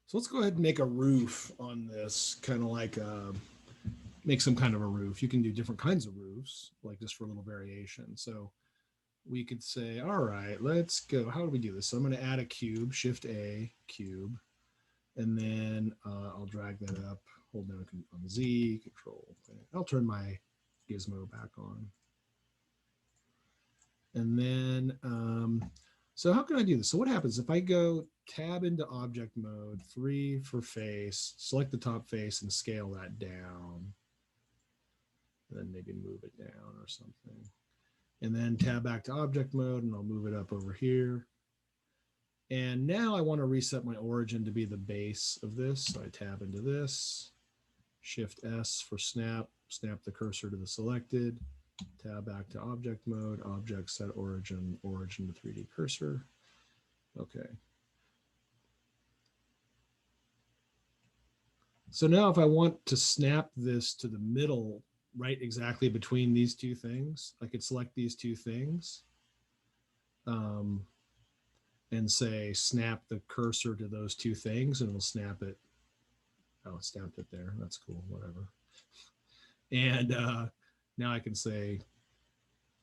So let's go ahead and make a roof on this, kind of like make some kind of a roof. You can do different kinds of roofs, like just for a little variation. So we could say, all right, let's go. How do we do this? So I'm going to add a cube, Shift A, cube. And then I'll drag that up, hold down on Z, Control. Okay. I'll turn my gizmo back on. And then, so how can I do this? So what happens if I go tab into object mode, 3 for face, select the top face and scale that down. And then maybe move it down or something. And then tab back to object mode and I'll move it up over here. And now I want to reset my origin to be the base of this. So I tab into this, Shift S for snap, snap the cursor to the selected, tab back to object mode, object set origin, origin to 3D cursor. Okay. So now if I want to snap this to the middle, right exactly between these two things, I could select these two things and say snap the cursor to those two things and it'll snap it. Oh, it snapped it there. That's cool, whatever. And now I can say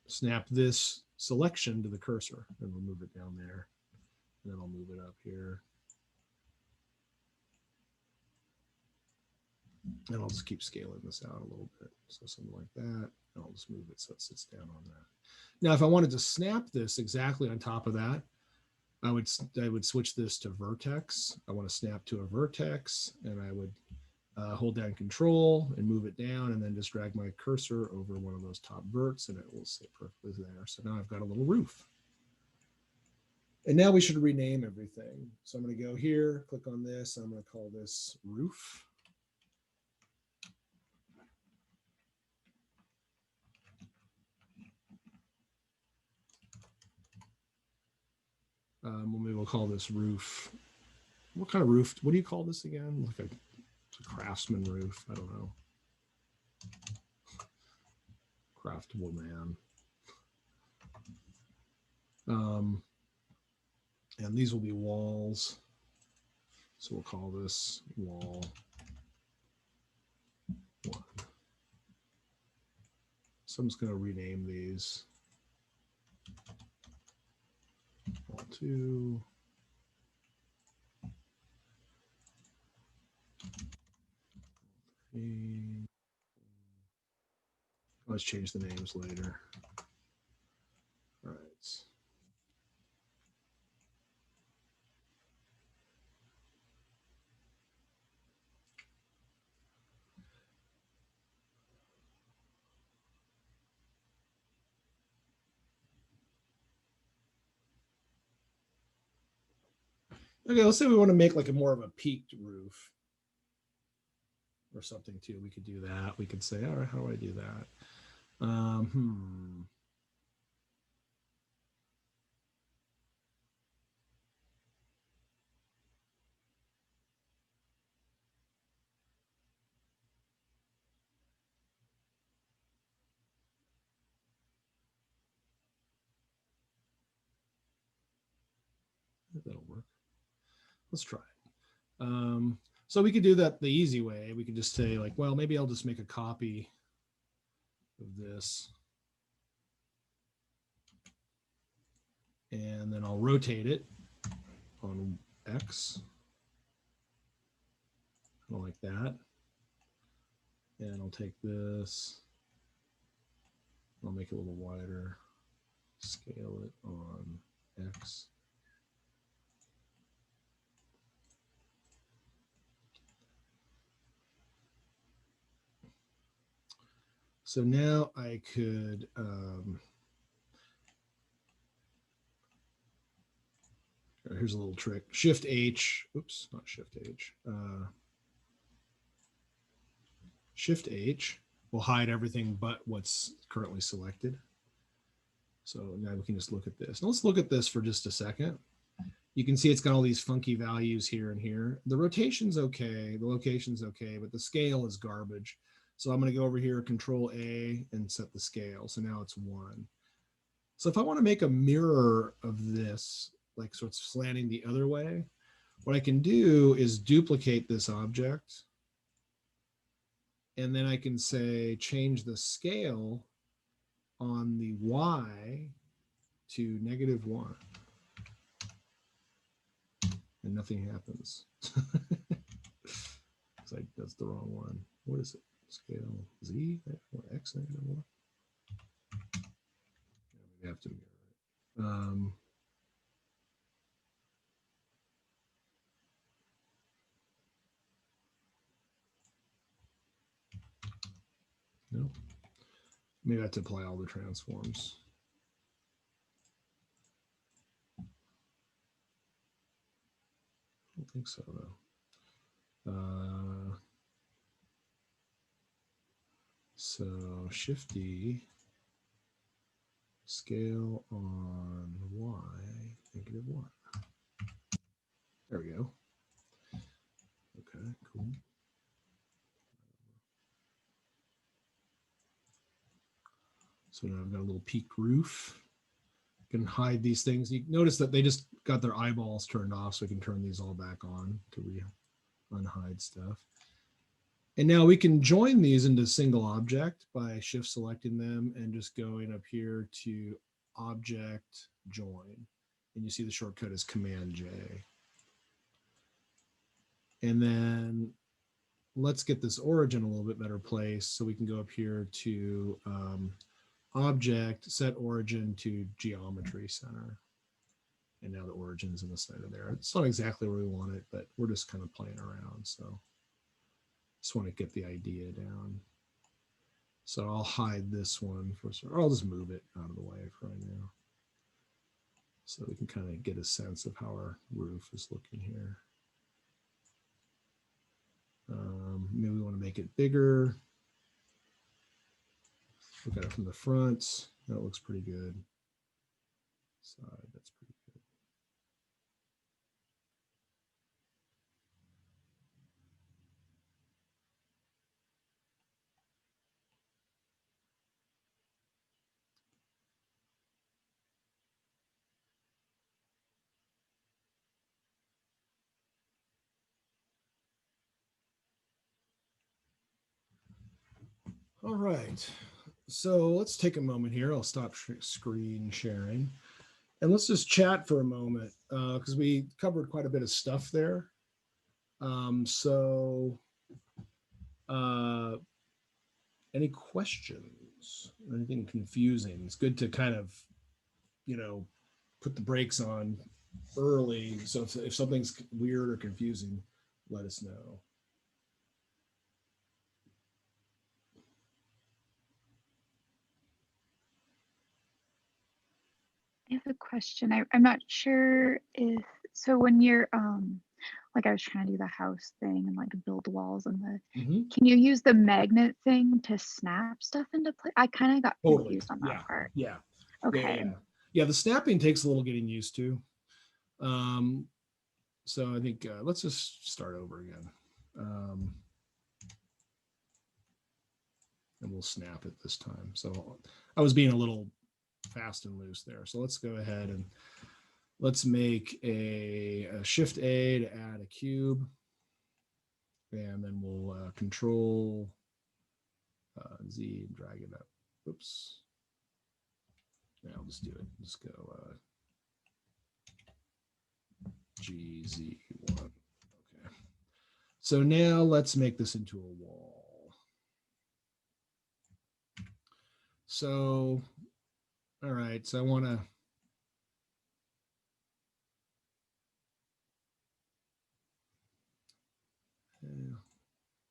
snap this selection to the cursor and we'll move it down there. And then I'll move it up here. And I'll just keep scaling this out a little bit. So something like that. And I'll just move it so it sits down on that. Now, if I wanted to snap this exactly on top of that, I would switch this to vertex. I want to snap to a vertex, and I would hold down Control and move it down, and then just drag my cursor over one of those top verts, and it will sit perfectly there. So now I've got a little roof. And now we should rename everything. So I'm going to go here, click on this. I'm going to call this roof. Maybe we'll call this roof. What kind of roof? What do you call this again? Like a craftsman roof. I don't know. Craftable man. And these will be walls. So we'll call this wall 1. So I'm just going to rename these. 2. Let's change the names later. All right. Okay, let's say we want to make like a more of a peaked roof or something too. We could do that. We could say, all right, how do I do that? That'll work. Let's try it. So we could do that the easy way. We could just say like, well, maybe I'll just make a copy of this. And then I'll rotate it on X. I like that. And I'll take this. I'll make it a little wider. Scale it on X. So now I could here's a little trick. Shift H. Oops, not Shift H. Shift H will hide everything but what's currently selected. So now we can just look at this. Now let's look at this for just a second. You can see it's got all these funky values here and here. The rotation's okay, the location's okay, but the scale is garbage. So I'm going to go over here, Control A, and set the scale. So now it's 1. So if I want to make a mirror of this, like so it's slanting the other way, what I can do is duplicate this object. And then I can say change the scale on the Y to -1. And nothing happens. That's the wrong one. What is it? Scale Z or X -1? We have to mirror it. No. Maybe I have to apply all the transforms. I don't think so, though. So Shift D, scale on Y, -1. There we go. Okay, cool. So now I've got a little peaked roof. You can hide these things. You notice that they just got their eyeballs turned off, so we can turn these all back on to unhide stuff. And now we can join these into a single object by shift selecting them and just going up here to Object Join. And you see the shortcut is Command J. And then let's get this origin a little bit better place. So we can go up here to Object, set origin to Geometry Center. And now the origin's in the center there. It's not exactly where we want it, but we're just kind of playing around. So just want to get the idea down. So I'll hide this one or I'll just move it out of the way for right now. So we can kind of get a sense of how our roof is looking here. Maybe we want to make it bigger. Look at it from the front. That looks pretty good. Side, that's pretty good. All right. So let's take a moment here. I'll stop screen sharing. And let's just chat for a moment because we covered quite a bit of stuff there. So any questions? Anything confusing? It's good to kind of, put the brakes on early. So if something's weird or confusing, let us know. I have a question. I'm not sure if, so when you're, like I was trying to do the house thing and like build walls and can you use the magnet thing to snap stuff into place? I kind of got Totally. confused on that part. Yeah. Okay. Yeah. The snapping takes a little getting used to. So I think let's just start over again. And we'll snap it this time. So I was being a little fast and loose there. So let's go ahead and let's make a Shift A to add a cube. And then we'll Control Z and drag it up. Oops. Yeah, I'll just do it. Just go GZ1. Okay. So now let's make this into a wall. So, all right. So I want to.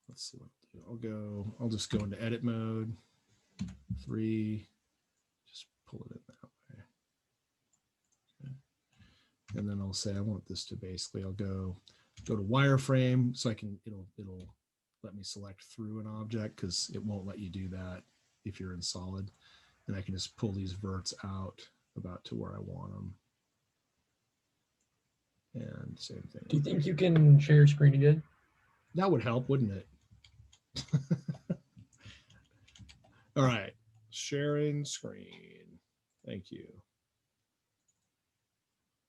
Let's see what I'll do. I'll just go into edit mode. 3. Just pull it in that way. Okay. And then I'll say I want this to basically, I'll go to wireframe so I can, it'll let me select through an object because it won't let you do that if you're in solid. And I can just pull these verts out about to where I want them. And same thing. Do you think you can share your screen again? That would help, wouldn't it? All right, sharing screen. Thank you.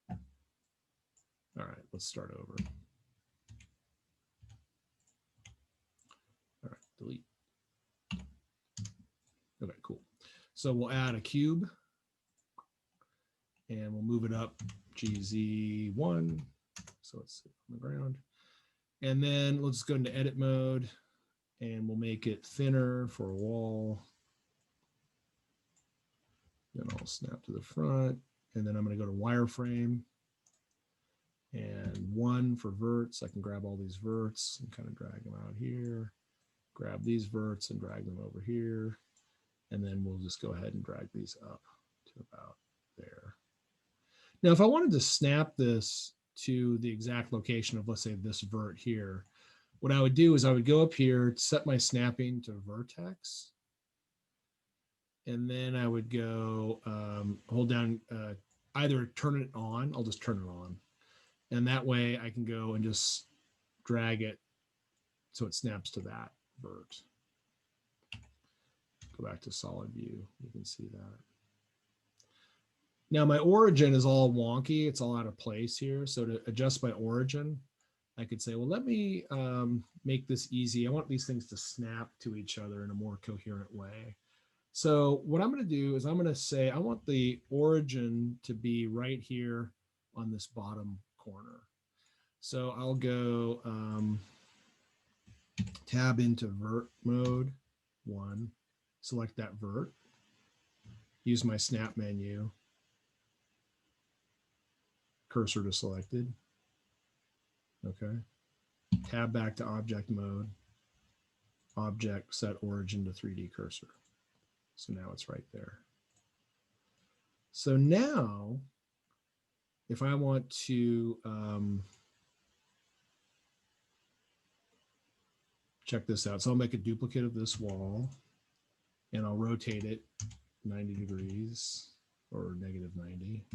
All right, let's start over. All right, delete. Okay, cool. So we'll add a cube and we'll move it up GZ1. So it's on the ground. And then let's go into edit mode and we'll make it thinner for a wall. Then I'll snap to the front and then I'm going to go to wireframe and 1 for verts. I can grab all these verts and kind of drag them out here, grab these verts and drag them over here. And then we'll just go ahead and drag these up to about there. Now, if I wanted to snap this to the exact location of, let's say, this vert here, what I would do is I would go up here, set my snapping to vertex. And then I would go hold down, either turn it on, I'll just turn it on. And that way I can go and just drag it so it snaps to that vert. Go back to solid view, you can see that. Now my origin is all wonky, it's all out of place here. So to adjust my origin, I could say, well, let me make this easy. I want these things to snap to each other in a more coherent way. So what I'm going to do is I'm going to say, I want the origin to be right here on this bottom corner. So I'll go tab into vert mode 1, select that vert, use my snap menu, cursor to selected. Okay. Tab back to object mode, object set origin to 3D cursor. So now it's right there. So now, if I want to check this out, so I'll make a duplicate of this wall and I'll rotate it 90 degrees or -90,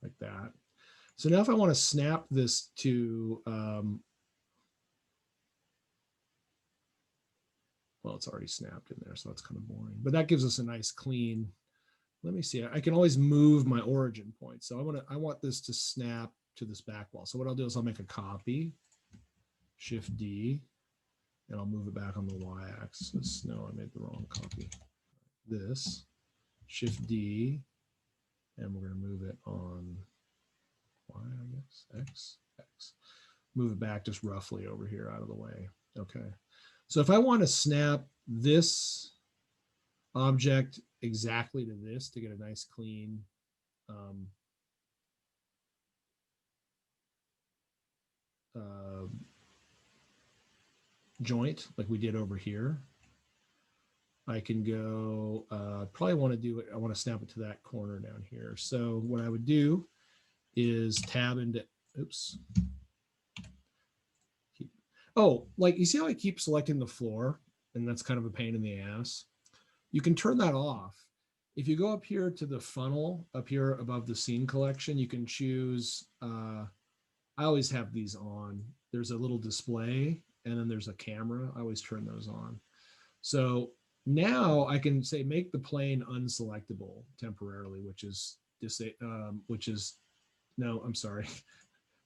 like that. So now if I want to snap this to, well, it's already snapped in there, so that's kind of boring, but that gives us a nice clean, let me see, I can always move my origin point. So I want this to snap to this back wall. So what I'll do is I'll make a copy, Shift D, and I'll move it back on the Y-axis. No, I made the wrong copy. This, Shift D, and we're going to move it on Y, I guess, X, X. Move it back just roughly over here out of the way. Okay. So if I want to snap this object exactly to this to get a nice clean joint like we did over here, I can go, probably want to do it. I want to snap it to that corner down here. So what I would do is tab into, oops. Oh, like you see how I keep selecting the floor and that's kind of a pain in the ass. You can turn that off. If you go up here to the funnel up here above the scene collection, you can choose, I always have these on. There's a little display and then there's a camera. I always turn those on. So now I can say make the plane unselectable temporarily, which is no, I'm sorry.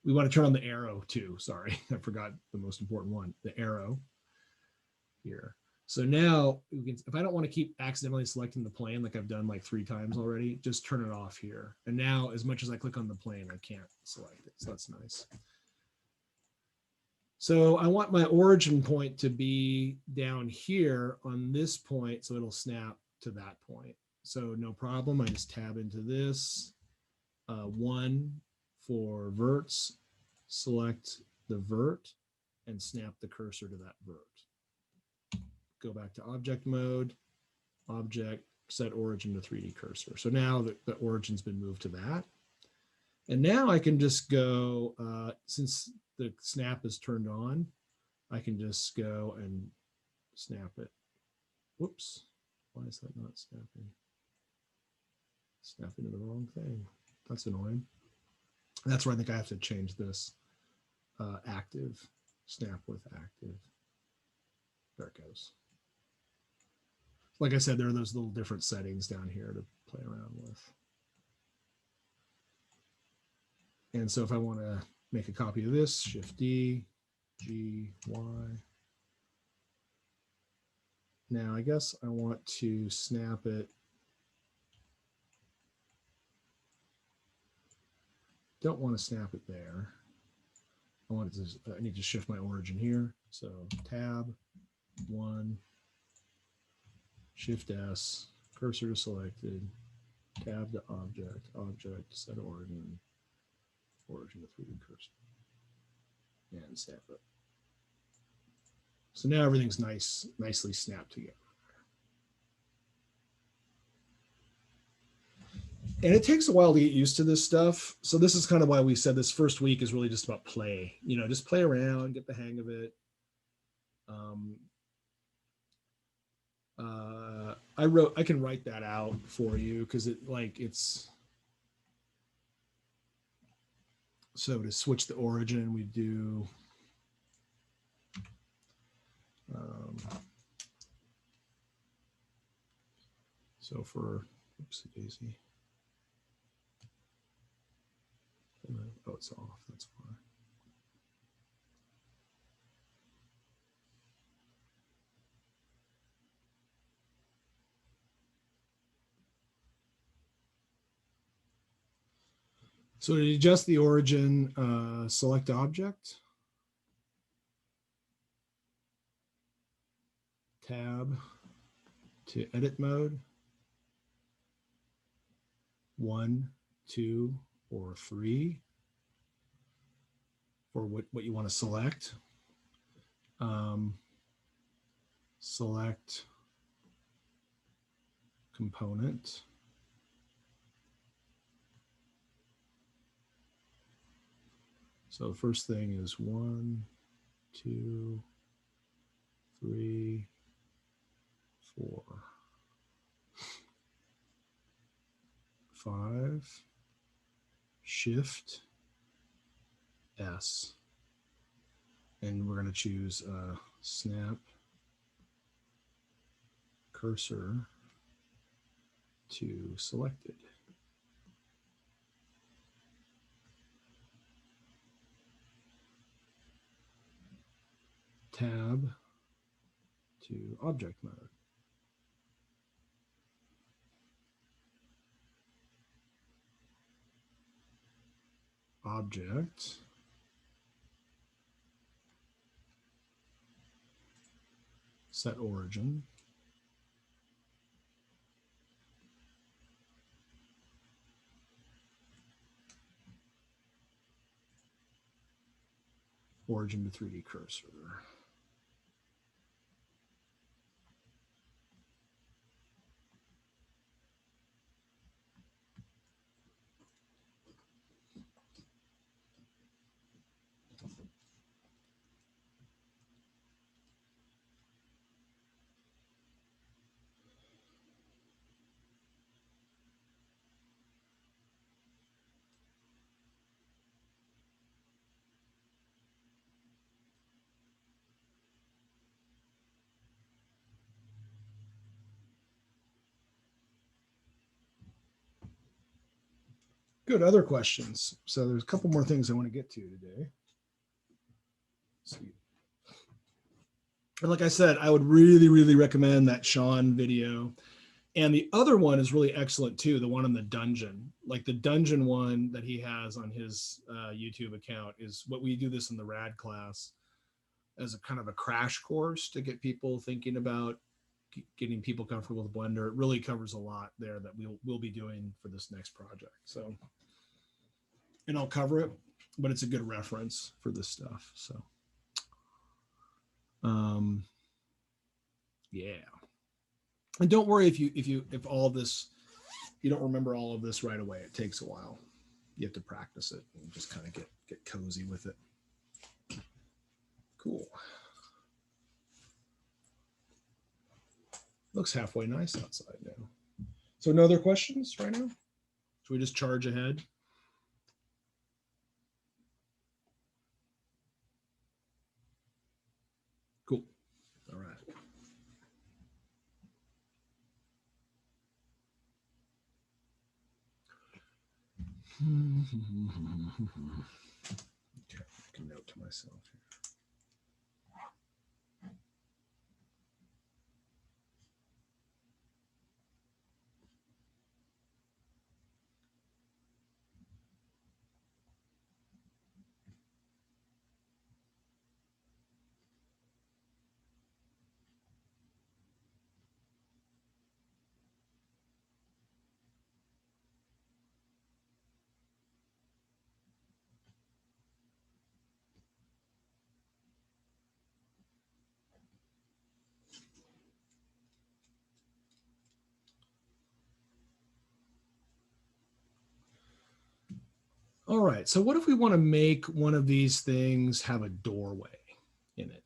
We want to turn on the arrow too. Sorry, I forgot the most important one, the arrow here. So now we can, if I don't want to keep accidentally selecting the plane like I've done like 3 times already, just turn it off here. And now as much as I click on the plane, I can't select it. So that's nice. So I want my origin point to be down here on this point, so it'll snap to that point. So no problem. I just tab into this. 1 for verts, select the vert and snap the cursor to that vert. Go back to object mode, object, set origin to 3D cursor. So now the origin's been moved to that. And now I can just go, since the snap is turned on, I can just go and snap it. Whoops, why is that not snapping? Snapping to the wrong thing. That's annoying. That's where I think I have to change this active, snap with active. There it goes. Like I said, there are those little different settings down here to play around with. And so if I want to make a copy of this, Shift D, G, Y. Now I guess I want to snap it. Don't want to snap it there. I want it to, I need to shift my origin here. So tab 1, Shift S, cursor to selected, tab to object, object, set origin, origin to 3D cursor, and snap it. So now everything's nicely snapped together. And it takes a while to get used to this stuff. So this is kind of why we said this first week is really just about play. You know, just play around, get the hang of it. I can write that out for you because it's, so to switch the origin, we do, so for, oopsie daisy. Oh, it's off, that's why. So to adjust the origin, select object, tab to edit mode, 1, 2, or 3 for what you want to select. Select component. So the first thing is 1, 2, 3, 4, 5, Shift S, and we're going to choose snap cursor to selected. Tab to object mode. object. Set origin. Origin to 3D cursor. Good. Other questions? So there's a couple more things I want to get to today. Let's see. And like I said, I would really, really recommend that Sean video. And the other one is really excellent too. The one on the dungeon, like the dungeon one that he has on his YouTube account is what we do this in the rad class as a kind of a crash course to get people thinking about getting people comfortable with Blender. It really covers a lot there that we'll be doing for this next project. So, and I'll cover it, but it's a good reference for this stuff. So, yeah. And don't worry if all of this, you don't remember all of this right away. It takes a while. You have to practice it and just kind of get cozy with it. Cool. Looks halfway nice outside now. So no other questions right now? Should we just charge ahead? Cool. All right. Okay, make a note to myself here. All right, so what if we want to make one of these things have a doorway in it?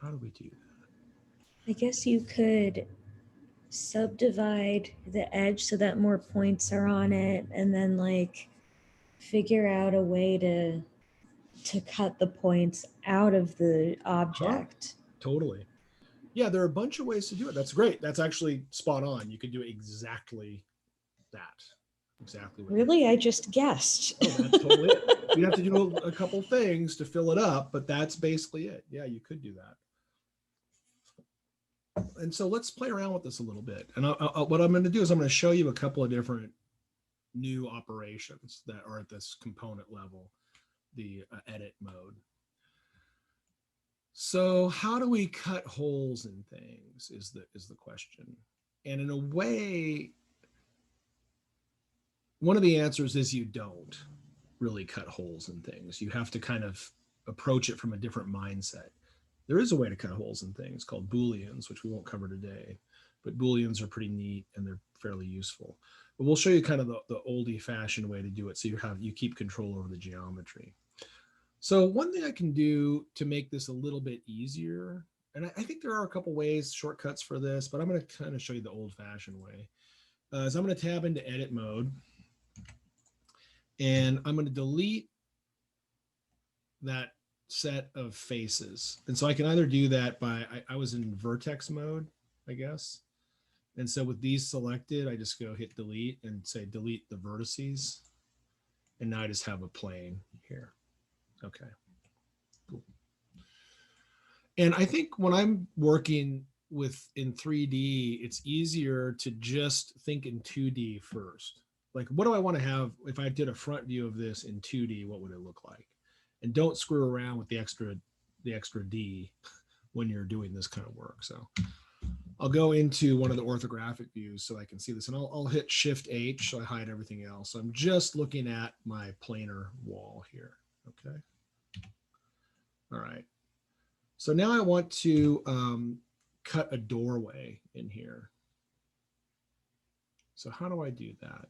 How do we do that? I guess you could subdivide the edge so that more points are on it, and then like figure out a way to cut the points out of the object. Totally. Yeah, there are a bunch of ways to do it. That's great. That's actually spot on. You could do exactly that. Exactly. What Really? I just guessed. Oh, that's totally it. You have to do a couple things to fill it up, but that's basically it. Yeah, you could do that. And so let's play around with this a little bit. And what I'm going to do is I'm going to show you a couple of different new operations that are at this component level, the edit mode. So how do we cut holes in things is the question. And in a way, one of the answers is you don't really cut holes in things. You have to kind of approach it from a different mindset. There is a way to cut holes in things called Booleans, which we won't cover today, but Booleans are pretty neat and they're fairly useful. But we'll show you kind of the oldie fashioned way to do it. So you keep control over the geometry. So one thing I can do to make this a little bit easier, and I think there are a couple ways, shortcuts for this, but I'm going to kind of show you the old fashioned way, is I'm going to tab into edit mode and I'm going to delete that set of faces. And so I can either do that by, I was in vertex mode, I guess. And so with these selected, I just go hit delete and say delete the vertices. And now I just have a plane here. Okay, cool. And I think when I'm working in 3D, it's easier to just think in 2D first. Like, what do I want to have if I did a front view of this in 2D? What would it look like? And don't screw around with the extra D when you're doing this kind of work. So I'll go into one of the orthographic views so I can see this, and I'll hit Shift H so I hide everything else. So I'm just looking at my planar wall here. Okay. All right. So now I want to cut a doorway in here. So how do I do that?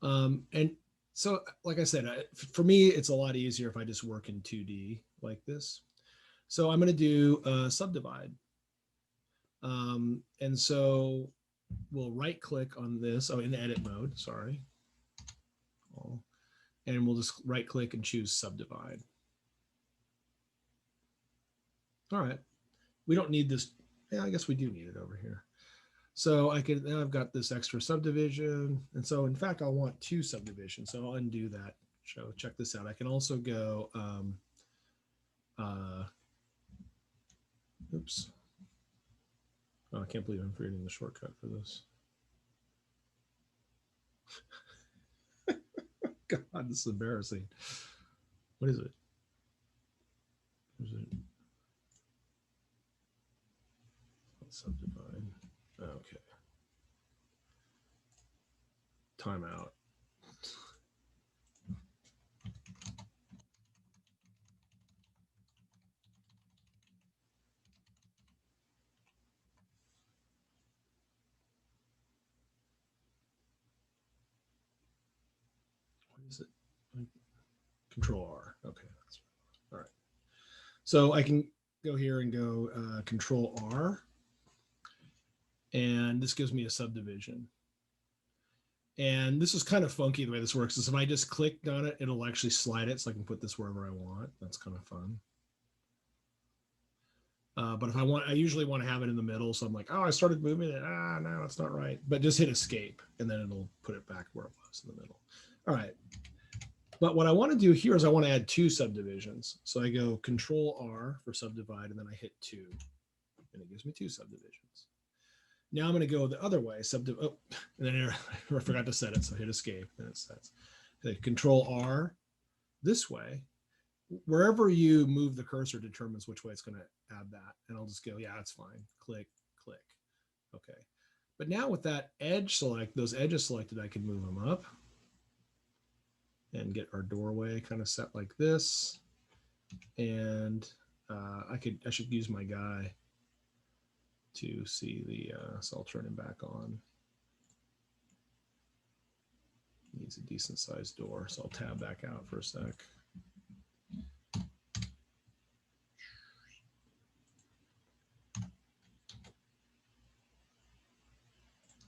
And so, like I said, for me, it's a lot easier if I just work in 2D like this. So I'm going to do subdivide. And so we'll right click on this. Oh, in edit mode, sorry. And we'll just right click and choose subdivide. All right. We don't need this. Yeah, I guess we do need it over here. So now I've got this extra subdivision. And so in fact, I'll want 2 subdivisions. So I'll undo that. So check this out. I can also go, oops. Oh, I can't believe I'm forgetting the shortcut for this. God, this is embarrassing. What is it? Is it? Subdivide. Okay. Timeout. What is it? Control R. Okay. That's all right. So I can go here and go Control R. And this gives me a subdivision. And this is kind of funky the way this works. Is if I just clicked on it, it'll actually slide it so I can put this wherever I want. That's kind of fun. But if I usually want to have it in the middle. So I'm like, oh, I started moving it. Ah, no, it's not right. But just hit escape and then it'll put it back where it was in the middle. All right. But what I want to do here is I want to add 2 subdivisions. So I go Control R for subdivide, and then I hit 2, and it gives me 2 subdivisions. Now I'm going to go the other way, and then I forgot to set it, so I hit escape, and it sets. Hit Control R this way. Wherever you move the cursor determines which way it's going to add that, and I'll just go, yeah, it's fine. Click, click. Okay. But now with that edge select, those edges selected, I can move them up and get our doorway kind of set like this. And I should use my guy to see the, so I'll turn him back on. Needs a decent sized door. So I'll tab back out for a sec.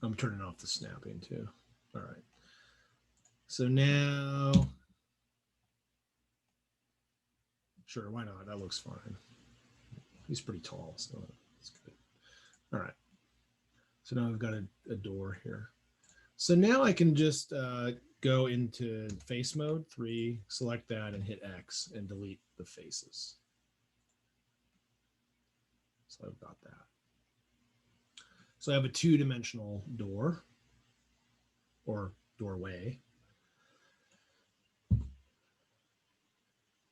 I'm turning off the snapping too. All right. So now, sure, why not? That looks fine. He's pretty tall, so that's good. All right. So now I've got a door here. So now I can just go into face mode 3, select that and hit X and delete the faces. So I've got that. So I have a 2-dimensional door or doorway.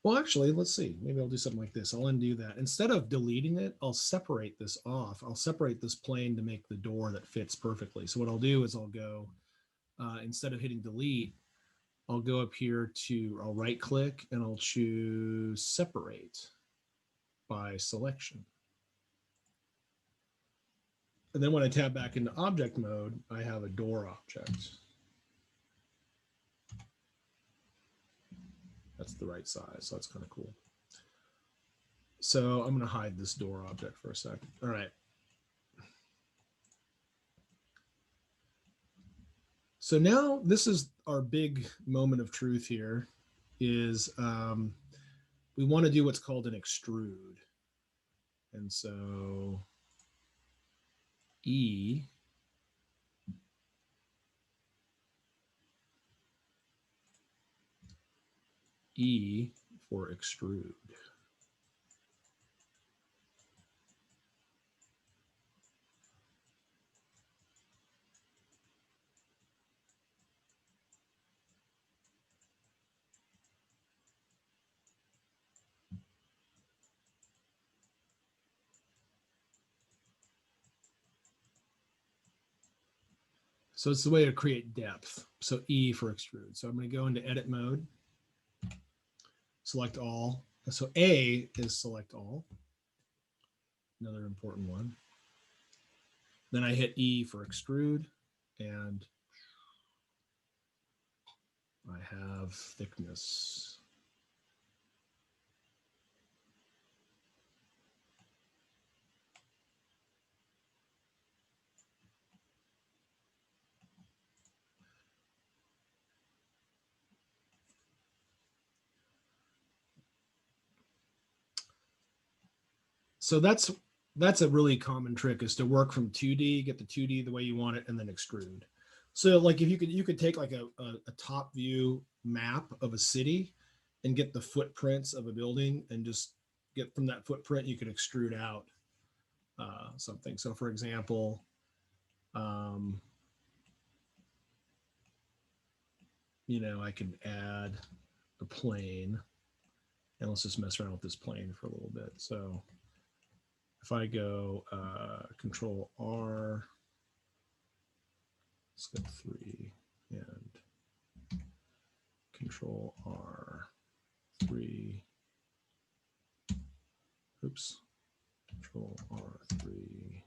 Well, actually, let's see. Maybe I'll do something like this. I'll undo that. Instead of deleting it, I'll separate this off. I'll separate this plane to make the door that fits perfectly. So what I'll do is I'll go, instead of hitting delete, I'll go up here to, I'll right click and I'll choose separate by selection. And then when I tab back into object mode, I have a door object. That's the right size, so that's kind of cool. So I'm going to hide this door object for a second. All right. So now this is our big moment of truth here is we want to do what's called an extrude. And so E for extrude. So it's the way to create depth. So E for extrude. So I'm going to go into edit mode, select all. So A is select all, another important one. Then I hit E for extrude, and I have thickness. So that's a really common trick, is to work from 2D, get the 2D the way you want it, and then extrude. So like if you could take like a top view map of a city and get the footprints of a building, and just get from that footprint, you could extrude out something. So for example, you know, I can add a plane, and let's just mess around with this plane for a little bit. So if I go Control R, let's go 3, and Control R3. Oops. Control R3.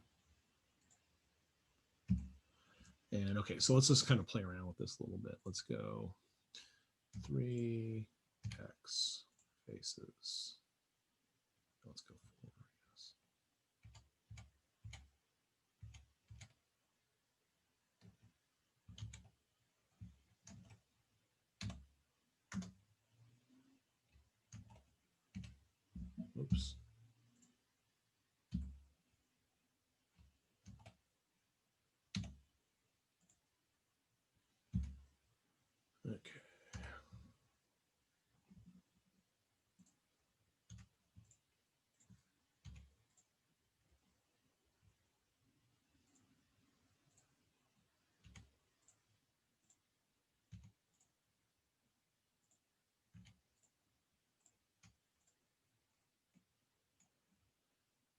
And okay, so let's just kind of play around with this a little bit. Let's go 3x faces. Let's go 4, I guess. Oops. Okay.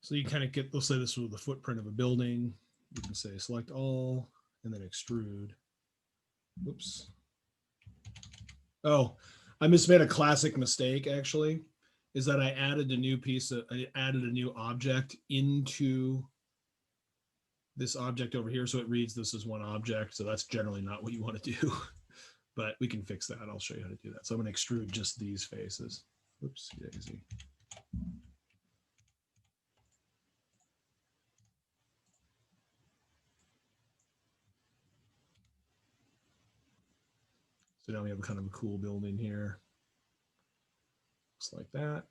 So you kind of get, let's say this was the footprint of a building. You can say select all and then extrude. Whoops. Oh, I just made a classic mistake actually, is that I added a new object into this object over here. So it reads this as one object. So that's generally not what you want to do, but we can fix that. I'll show you how to do that. So I'm going to extrude just these faces. Oops, daisy. So now we have kind of a cool building here. Looks like that.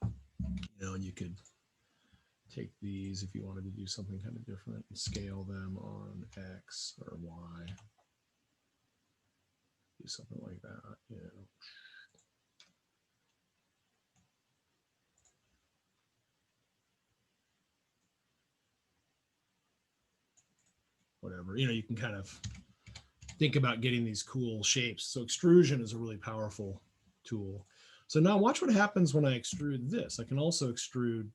You know, and you could take these if you wanted to do something kind of different and scale them on X or Y. Do something like that, you know. Whatever, you know, you can kind of think about getting these cool shapes. So extrusion is a really powerful tool. So now watch what happens when I extrude this. I can also extrude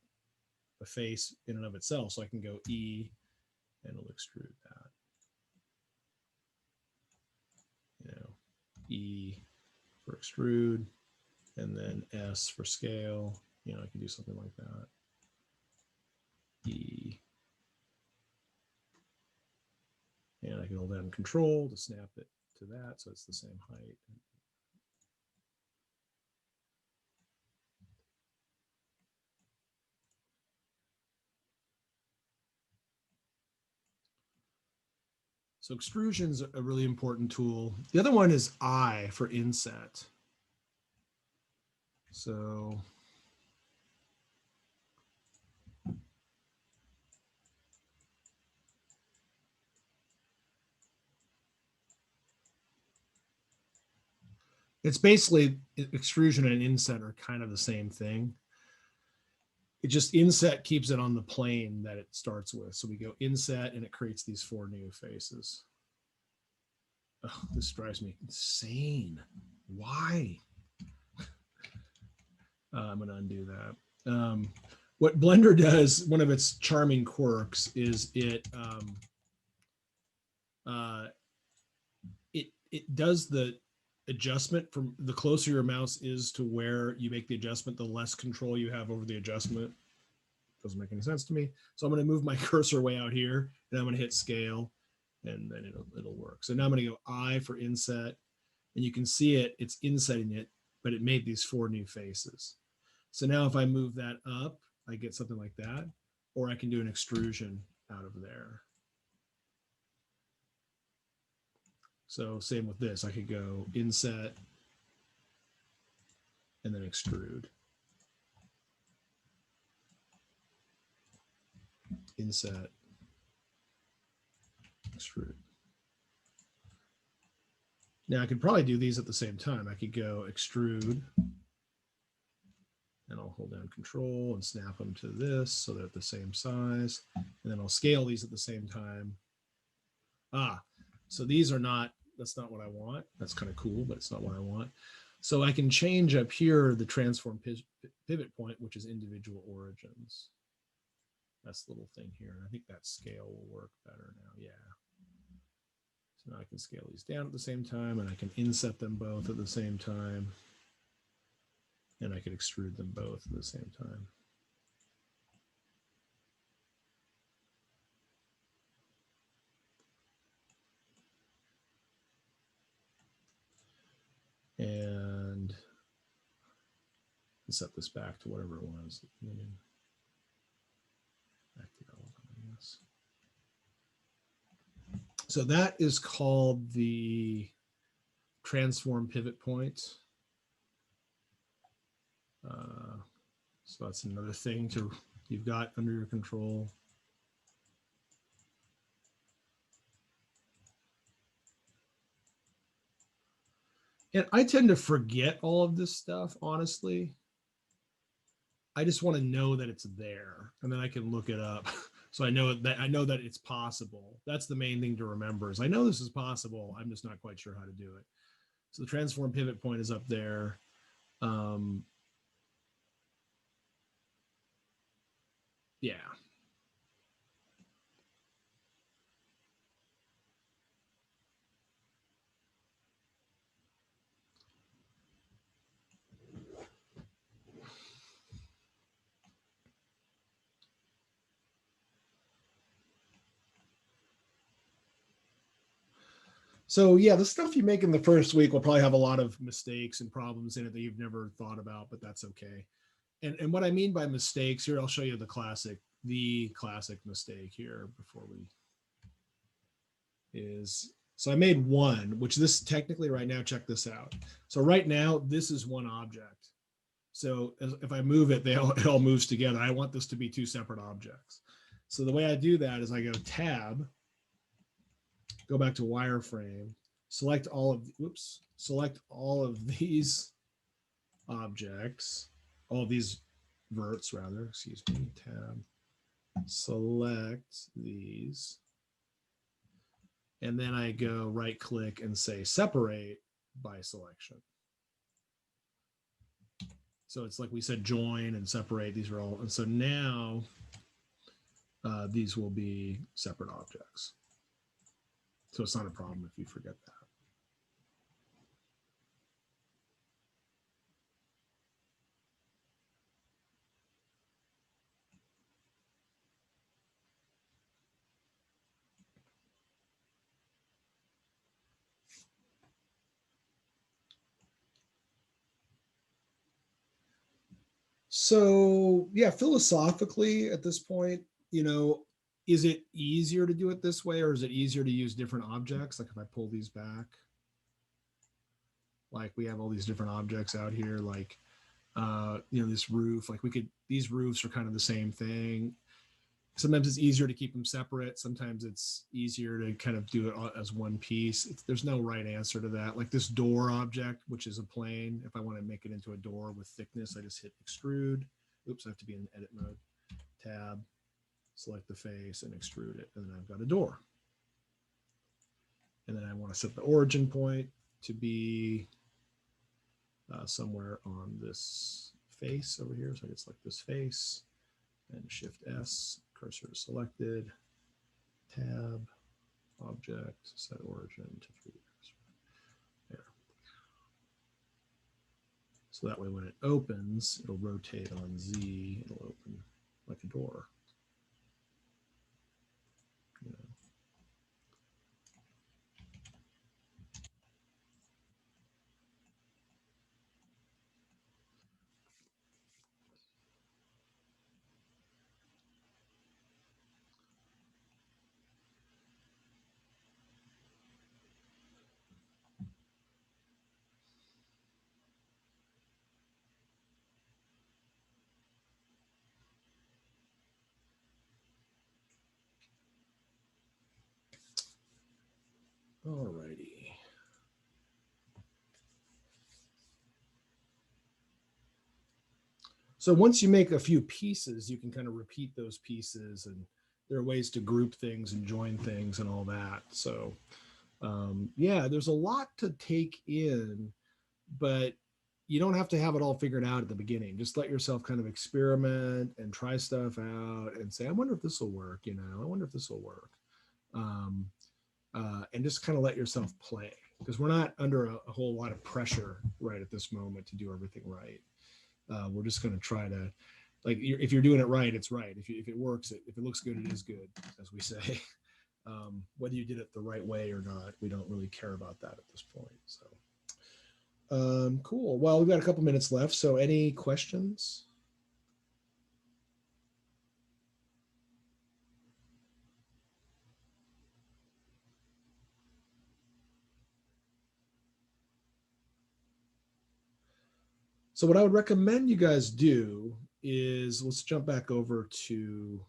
a face in and of itself. So I can go E and it'll extrude that. You know, E for extrude, and then S for scale. You know, I can do something like that. E. And I can hold down Control to snap it to that, so it's the same height. So extrusion is a really important tool. The other one is I for inset. So it's basically, extrusion and inset are kind of the same thing. It just, inset keeps it on the plane that it starts with. So we go inset and it creates these 4 new faces. Oh, this drives me insane. Why? I'm going to undo that. What Blender does, one of its charming quirks, is it it does the adjustment from the closer your mouse is to where you make the adjustment, the less control you have over the adjustment. Doesn't make any sense to me. So I'm going to move my cursor way out here, and I'm going to hit scale, and then it'll work. So now I'm going to go I for inset, and you can see it's insetting it, but it made these 4 new faces. So now if I move that up, I get something like that, or I can do an extrusion out of there. So same with this, I could go inset and then extrude. Inset, extrude. Now I could probably do these at the same time. I could go extrude, and I'll hold down control and snap them to this so they're at the same size. And then I'll scale these at the same time. So these are not, that's not what I want. That's kind of cool, but it's not what I want. So I can change up here the transform pivot point, which is individual origins. That's the little thing here. And I think that scale will work better now. Yeah. So now I can scale these down at the same time, and I can inset them both at the same time. And I could extrude them both at the same time. And set this back to whatever it was. Back to relevant, I guess. So that is called the transform pivot point. So that's another thing you've got under your control. And I tend to forget all of this stuff, honestly. I just want to know that it's there, and then I can look it up. So I know that it's possible. That's the main thing to remember is I know this is possible. I'm just not quite sure how to do it. So the transform pivot point is up there. Yeah. So yeah, the stuff you make in the first week will probably have a lot of mistakes and problems in it that you've never thought about, but that's okay. And what I mean by mistakes here, I'll show you the classic mistake here before we is, so I made one, which this technically right now, check this out. So right now, this is one object. So if I move it, it all moves together. I want this to be 2 separate objects. So the way I do that is I go tab, go back to wireframe, select all of these objects, all of these verts rather, excuse me, tab, select these. And then I go right click and say separate by selection. So it's like we said, join and separate. These are all, and so now these will be separate objects. So it's not a problem if you forget that. So yeah, philosophically at this point, is it easier to do it this way, or is it easier to use different objects? Like if I pull these back, like we have all these different objects out here, like, this roof, like these roofs are kind of the same thing. Sometimes it's easier to keep them separate. Sometimes it's easier to kind of do it as one piece. There's no right answer to that. Like this door object, which is a plane. If I want to make it into a door with thickness, I just hit extrude. Oops, I have to be in edit mode. Tab, select the face and extrude it. And then I've got a door. And then I want to set the origin point to be somewhere on this face over here. So I can select this face and Shift S, cursor is selected, tab, object, set origin to 3D. There. So that way when it opens, it'll rotate on Z, it'll open like a door. You know. All righty. So once you make a few pieces, you can kind of repeat those pieces, and there are ways to group things and join things and all that. So yeah, there's a lot to take in, but you don't have to have it all figured out at the beginning. Just let yourself kind of experiment and try stuff out and say, I wonder if this will work, you know, I wonder if this will work. And just kind of let yourself play, because we're not under a whole lot of pressure right at this moment to do everything right. We're just going to try to, like, if you're doing it right, it's right. If it works, if it looks good, it is good, as we say. Whether you did it the right way or not, we don't really care about that at this point. So cool. Well, we've got a couple minutes left. So any questions? So what I would recommend you guys do is, let's jump back over to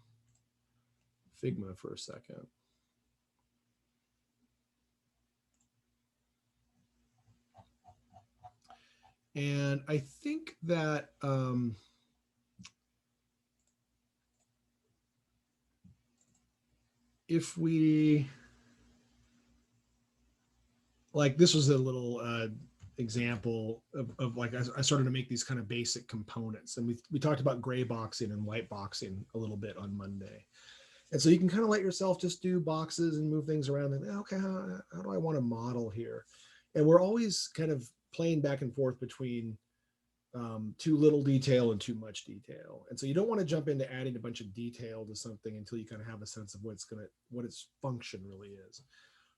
Figma for a second. And I think that if we, like, this was a little example of like, I started to make these kind of basic components, and we talked about gray boxing and white boxing a little bit on Monday. And so you can kind of let yourself just do boxes and move things around and, okay, how do I want to model here? And we're always kind of playing back and forth between too little detail and too much detail. And so you don't want to jump into adding a bunch of detail to something until you kind of have a sense of what its function really is.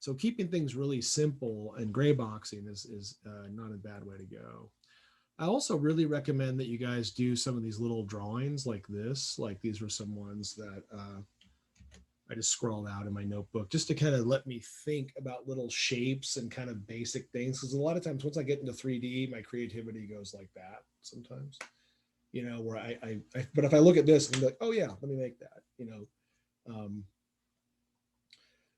So keeping things really simple and gray boxing is not a bad way to go. I also really recommend that you guys do some of these little drawings like this. Like, these were some ones that I just scrolled out in my notebook just to kind of let me think about little shapes and kind of basic things. Because a lot of times once I get into 3D, my creativity goes like that sometimes, you know, where but if I look at this and be like, oh yeah, let me make that, you know.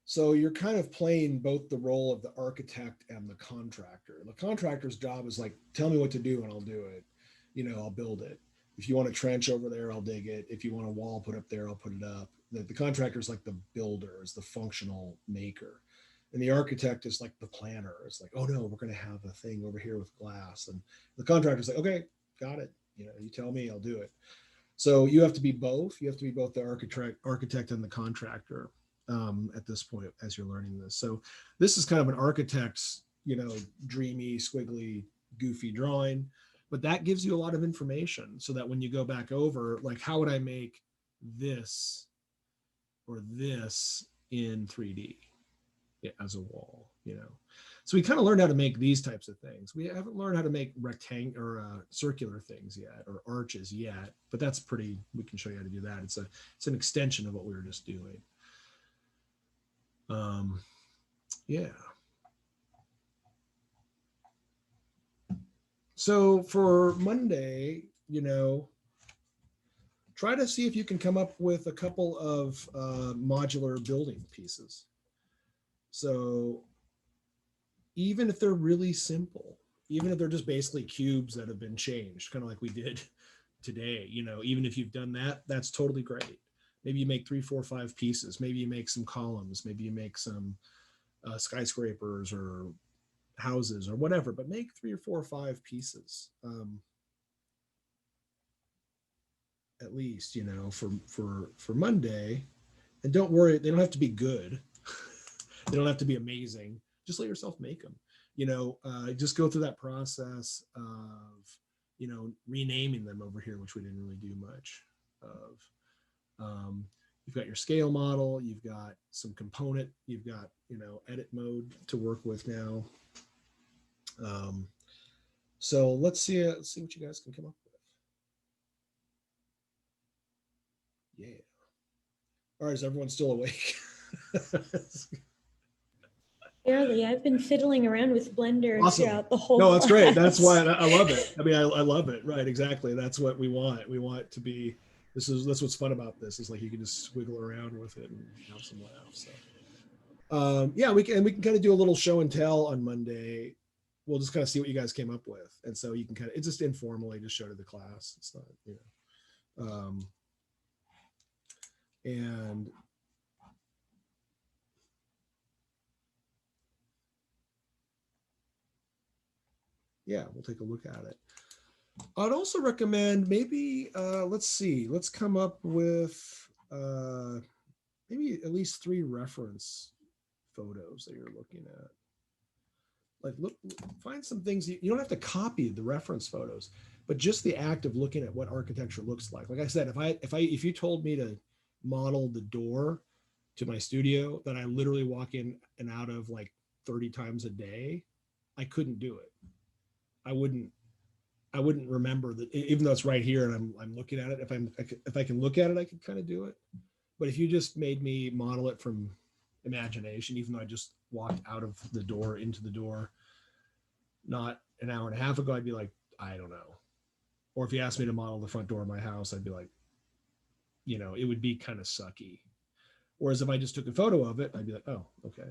So you're kind of playing both the role of the architect and the contractor. The contractor's job is like, tell me what to do and I'll do it. You know, I'll build it. If you want a trench over there, I'll dig it. If you want a wall put up there, I'll put it up. The contractor is like the builder, is the functional maker. And the architect is like the planner. It's like, oh no, we're going to have a thing over here with glass. And the contractor's like, okay, got it. You know, you tell me, I'll do it. So you have to be both. You have to be both the architect and the contractor at this point as you're learning this. So this is kind of an architect's, you know, dreamy, squiggly, goofy drawing, but that gives you a lot of information so that when you go back over, like, how would I make this or this in 3D as a wall, you know? So we kind of learned how to make these types of things. We haven't learned how to make rectangular or circular things yet, or arches yet, but that's pretty, we can show you how to do that. It's an extension of what we were just doing. Yeah. So for Monday, you know, try to see if you can come up with a couple of modular building pieces. So even if they're really simple, even if they're just basically cubes that have been changed, kind of like we did today, you know, even if you've done that, that's totally great. Maybe you make 3, 4, 5 pieces. Maybe you make some columns. Maybe you make some skyscrapers or houses or whatever, but make 3 or 4 or 5 pieces at least, you know, for Monday. And don't worry, they don't have to be good. They don't have to be amazing. Just let yourself make them. Just go through that process of, renaming them over here, which we didn't really do much of. You've got your scale model, you've got some component, you've got, edit mode to work with now. So let's see what you guys can come up with. Yeah. All right, is everyone still awake? Barely. I've been fiddling around with Blender Awesome. throughout the whole No, that's great. class. That's why I love it. I mean, I love it. Right, exactly. That's what we want. We want it to be. That's what's fun about this. Is like you can just wiggle around with it and have some laughs. So, yeah, we can kind of do a little show and tell on Monday. We'll just kind of see what you guys came up with, and so you can kind of it's just informally just show to the class. It's not, and yeah, we'll take a look at it. I'd also recommend maybe, let's come up with maybe at least 3 reference photos that you're looking at. Like find some things, you don't have to copy the reference photos, but just the act of looking at what architecture looks like. Like I said, if you told me to model the door to my studio that I literally walk in and out of like 30 times a day, I couldn't do it. I wouldn't remember that, even though it's right here and I'm looking at it. If I can look at it, I could kind of do it. But if you just made me model it from imagination, even though I just walked out of the door into the door, not an hour and a half ago, I'd be like, I don't know. Or if you asked me to model the front door of my house, I'd be like, it would be kind of sucky. Whereas if I just took a photo of it, I'd be like, oh, okay,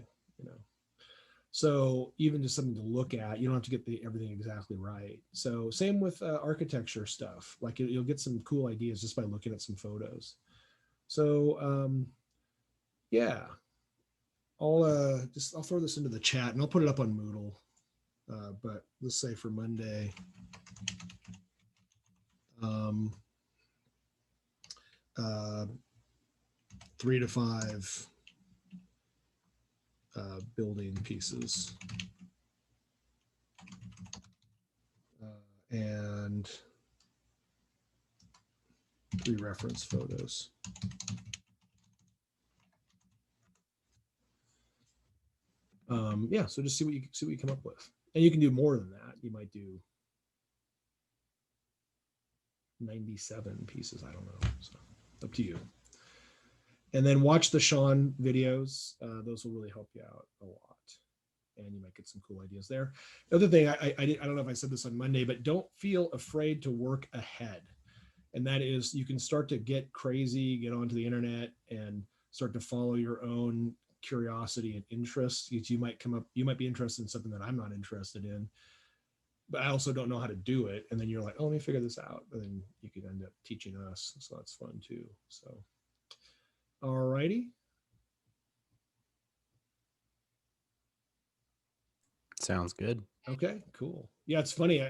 So even just something to look at, you don't have to get everything exactly right. So same with architecture stuff. Like you'll get some cool ideas just by looking at some photos. So yeah, I'll throw this into the chat and I'll put it up on Moodle. But let's say for Monday, 3 to 5 building pieces. And 3 reference photos. Yeah, so just see what you come up with, and you can do more than that. You might do 97 pieces. I don't know. So up to you. And then watch the Sean videos. Those will really help you out a lot, and you might get some cool ideas there. The other thing, I don't know if I said this on Monday, but don't feel afraid to work ahead. And that is, you can start to get crazy, get onto the internet and start to follow your own curiosity and interests. You might be interested in something that I'm not interested in, but I also don't know how to do it. And then you're like, oh, let me figure this out. And then you could end up teaching us. So that's fun too. So, all righty. Sounds good. Okay, cool. Yeah, it's funny.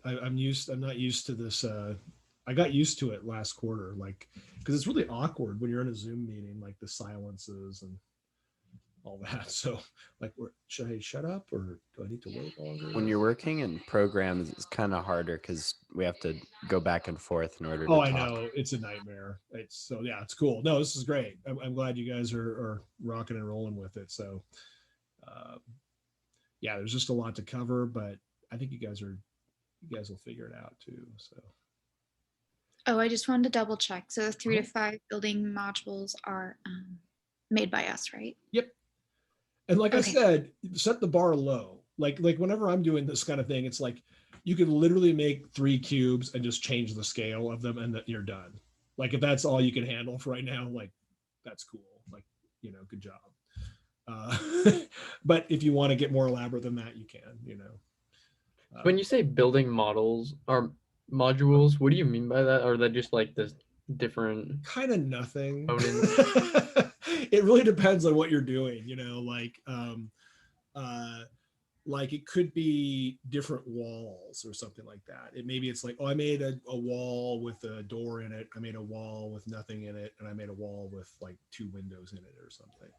I'm not used to this. I got used to it last quarter, like, because it's really awkward when you're in a Zoom meeting, like the silences and all that. So, like, should I shut up or do I need to wait longer? When you're working in programs, it's kind of harder because we have to go back and forth in order to Oh, talk. I know, it's a nightmare. Yeah, it's cool. No, this is great. I'm glad you guys are rocking and rolling with it. So, yeah, there's just a lot to cover, but I think you guys will figure it out too. So. Oh, I just wanted to double check. So the 3 to 5 building modules are made by us, right? Yep. And like I Okay. said, set the bar low. Like whenever I'm doing this kind of thing, it's like you can literally make 3 cubes and just change the scale of them and that you're done. Like if that's all you can handle for right now, like that's cool. Like, good job. But if you want to get more elaborate than that, you can, When you say building models or modules, what do you mean by that? Or are that just like this different kind of nothing? components? It really depends on what you're doing, like it could be different walls or something like that. Maybe it's like, oh, I made a wall with a door in it. I made a wall with nothing in it. And I made a wall with like 2 windows in it or something.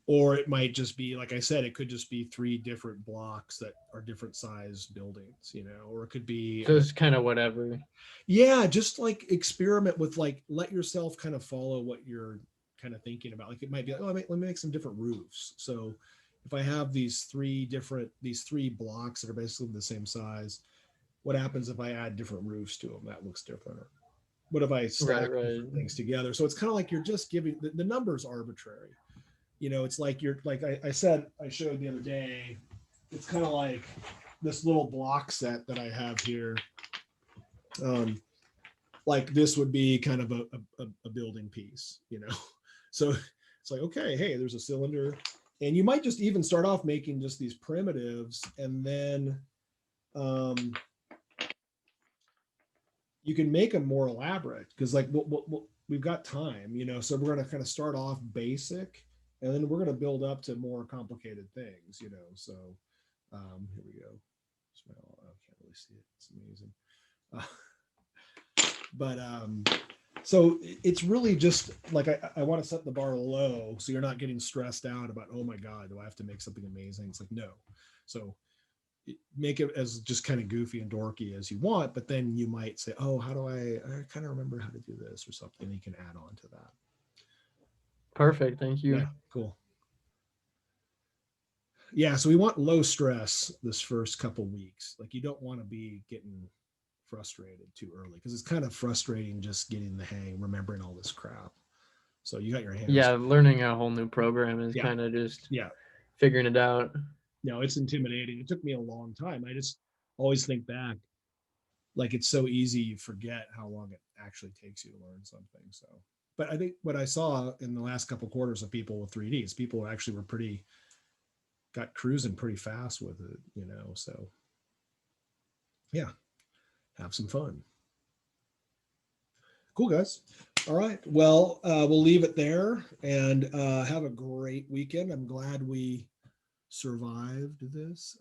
Or it might just be, like I said, it could just be 3 different blocks that are different size buildings, you know, or it could be, So it's kind of whatever. yeah, just like experiment with, like, let yourself kind of follow what you're kind of thinking about. Like it might be like, oh, let me make some different roofs. So if I have these 3 blocks that are basically the same size, what happens if I add different roofs to them? That looks different. What if I stack Right. different things together? So it's kind of like you're just giving the numbers arbitrary. You know, it's like you're like I said, I showed the other day, it's kind of like this little block set that I have here. Like this would be kind of a building piece, you know. So it's like, okay, hey, there's a cylinder. And you might just even start off making just these primitives, and then you can make them more elaborate, because like we've got time, you know, so we're going to kind of start off basic, and then we're going to build up to more complicated things, you know. So here we go. Smell, I can't really see it. It's amazing. But so it's really just like I want to set the bar low, so you're not getting stressed out about, oh my god, do I have to make something amazing? It's like, no. So make it as just kind of goofy and dorky as you want, but then you might say, oh, how do I kind of remember how to do this or something, and you can add on to that. Perfect. Thank you. Yeah, cool. Yeah, so we want low stress this first couple weeks. Like you don't want to be getting frustrated too early, because it's kind of frustrating just getting the hang, remembering all this crap. So you got your hands. Yeah, learning a whole new program is Yeah. kind of just Yeah. figuring it out. No, it's intimidating. It took me a long time. I just always think back, like it's so easy you forget how long it actually takes you to learn something. So, but I think what I saw in the last couple of quarters of people with 3Ds, people actually were got cruising pretty fast with it, you know. So yeah, have some fun. Cool, guys. All right. Well, we'll leave it there, and have a great weekend. I'm glad we survived this.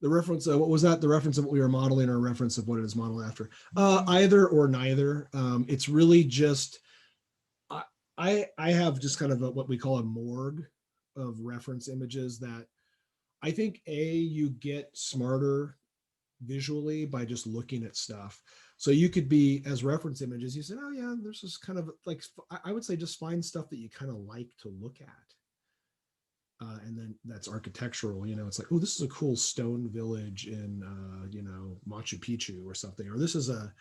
The reference, what was that? The reference of what we were modeling, or reference of what it is modeled after? Either or neither. It's really just, I have just kind of what we call a morgue of reference images that I think you get smarter visually by just looking at stuff. So you could be, as reference images, you said, oh yeah, there's this kind of like, I would say just find stuff that you kind of like to look at. And then that's architectural, you know, it's like, oh, this is a cool stone village in, you know, Machu Picchu or something, or this is an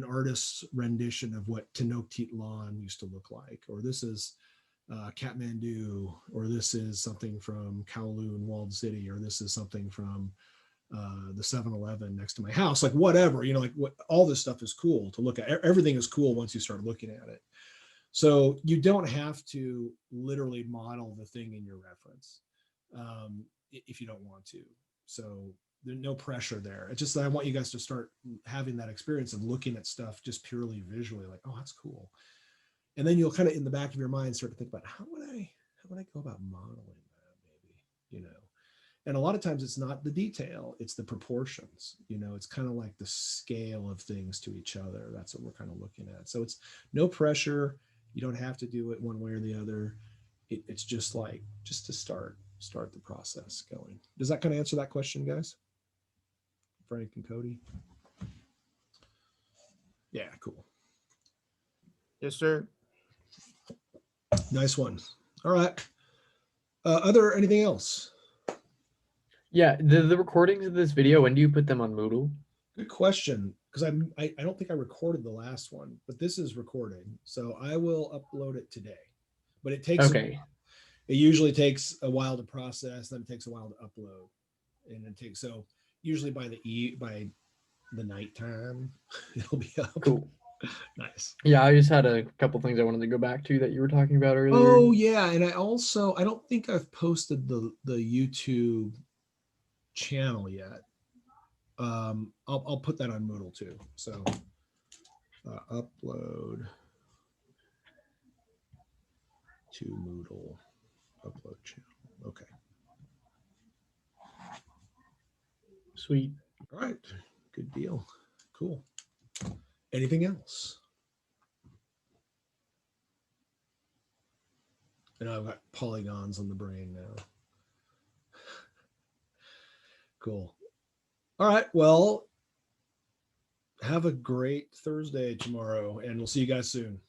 artist's rendition of what Tenochtitlan used to look like, or this is Kathmandu, or this is something from Kowloon Walled City, or this is something from the 7-Eleven next to my house, like whatever, you know, like all this stuff is cool to look at. Everything is cool once you start looking at it. So you don't have to literally model the thing in your reference if you don't want to. So there's no pressure there. It's just that I want you guys to start having that experience of looking at stuff just purely visually, like, oh, that's cool. And then you'll kind of in the back of your mind start to think about how would I go about modeling that, maybe, you know. And a lot of times it's not the detail, it's the proportions, you know. It's kind of like the scale of things to each other. That's what we're kind of looking at. So it's no pressure. You don't have to do it one way or the other. It's just like, just to start the process going. Does that kind of answer that question, guys? Frank and Cody? Yeah, cool. Yes, sir. Nice one. All right. Anything else? Yeah, the recordings of this video, when do you put them on Moodle? Good question, because I don't think I recorded the last one, but this is recording, so I will upload it today. But it takes Okay. It usually takes a while to process, then it takes a while to upload, and it takes, so usually by the nighttime it'll be up. Cool. Nice. Yeah, I just had a couple things I wanted to go back to that you were talking about earlier. Oh yeah, and I don't think I've posted the YouTube channel yet. I'll put that on Moodle too. So upload to Moodle, upload channel. Okay. Sweet. All right. Good deal. Cool. Anything else? And I've got polygons on the brain now. Cool. All right. Well, have a great Thursday tomorrow, and we'll see you guys soon.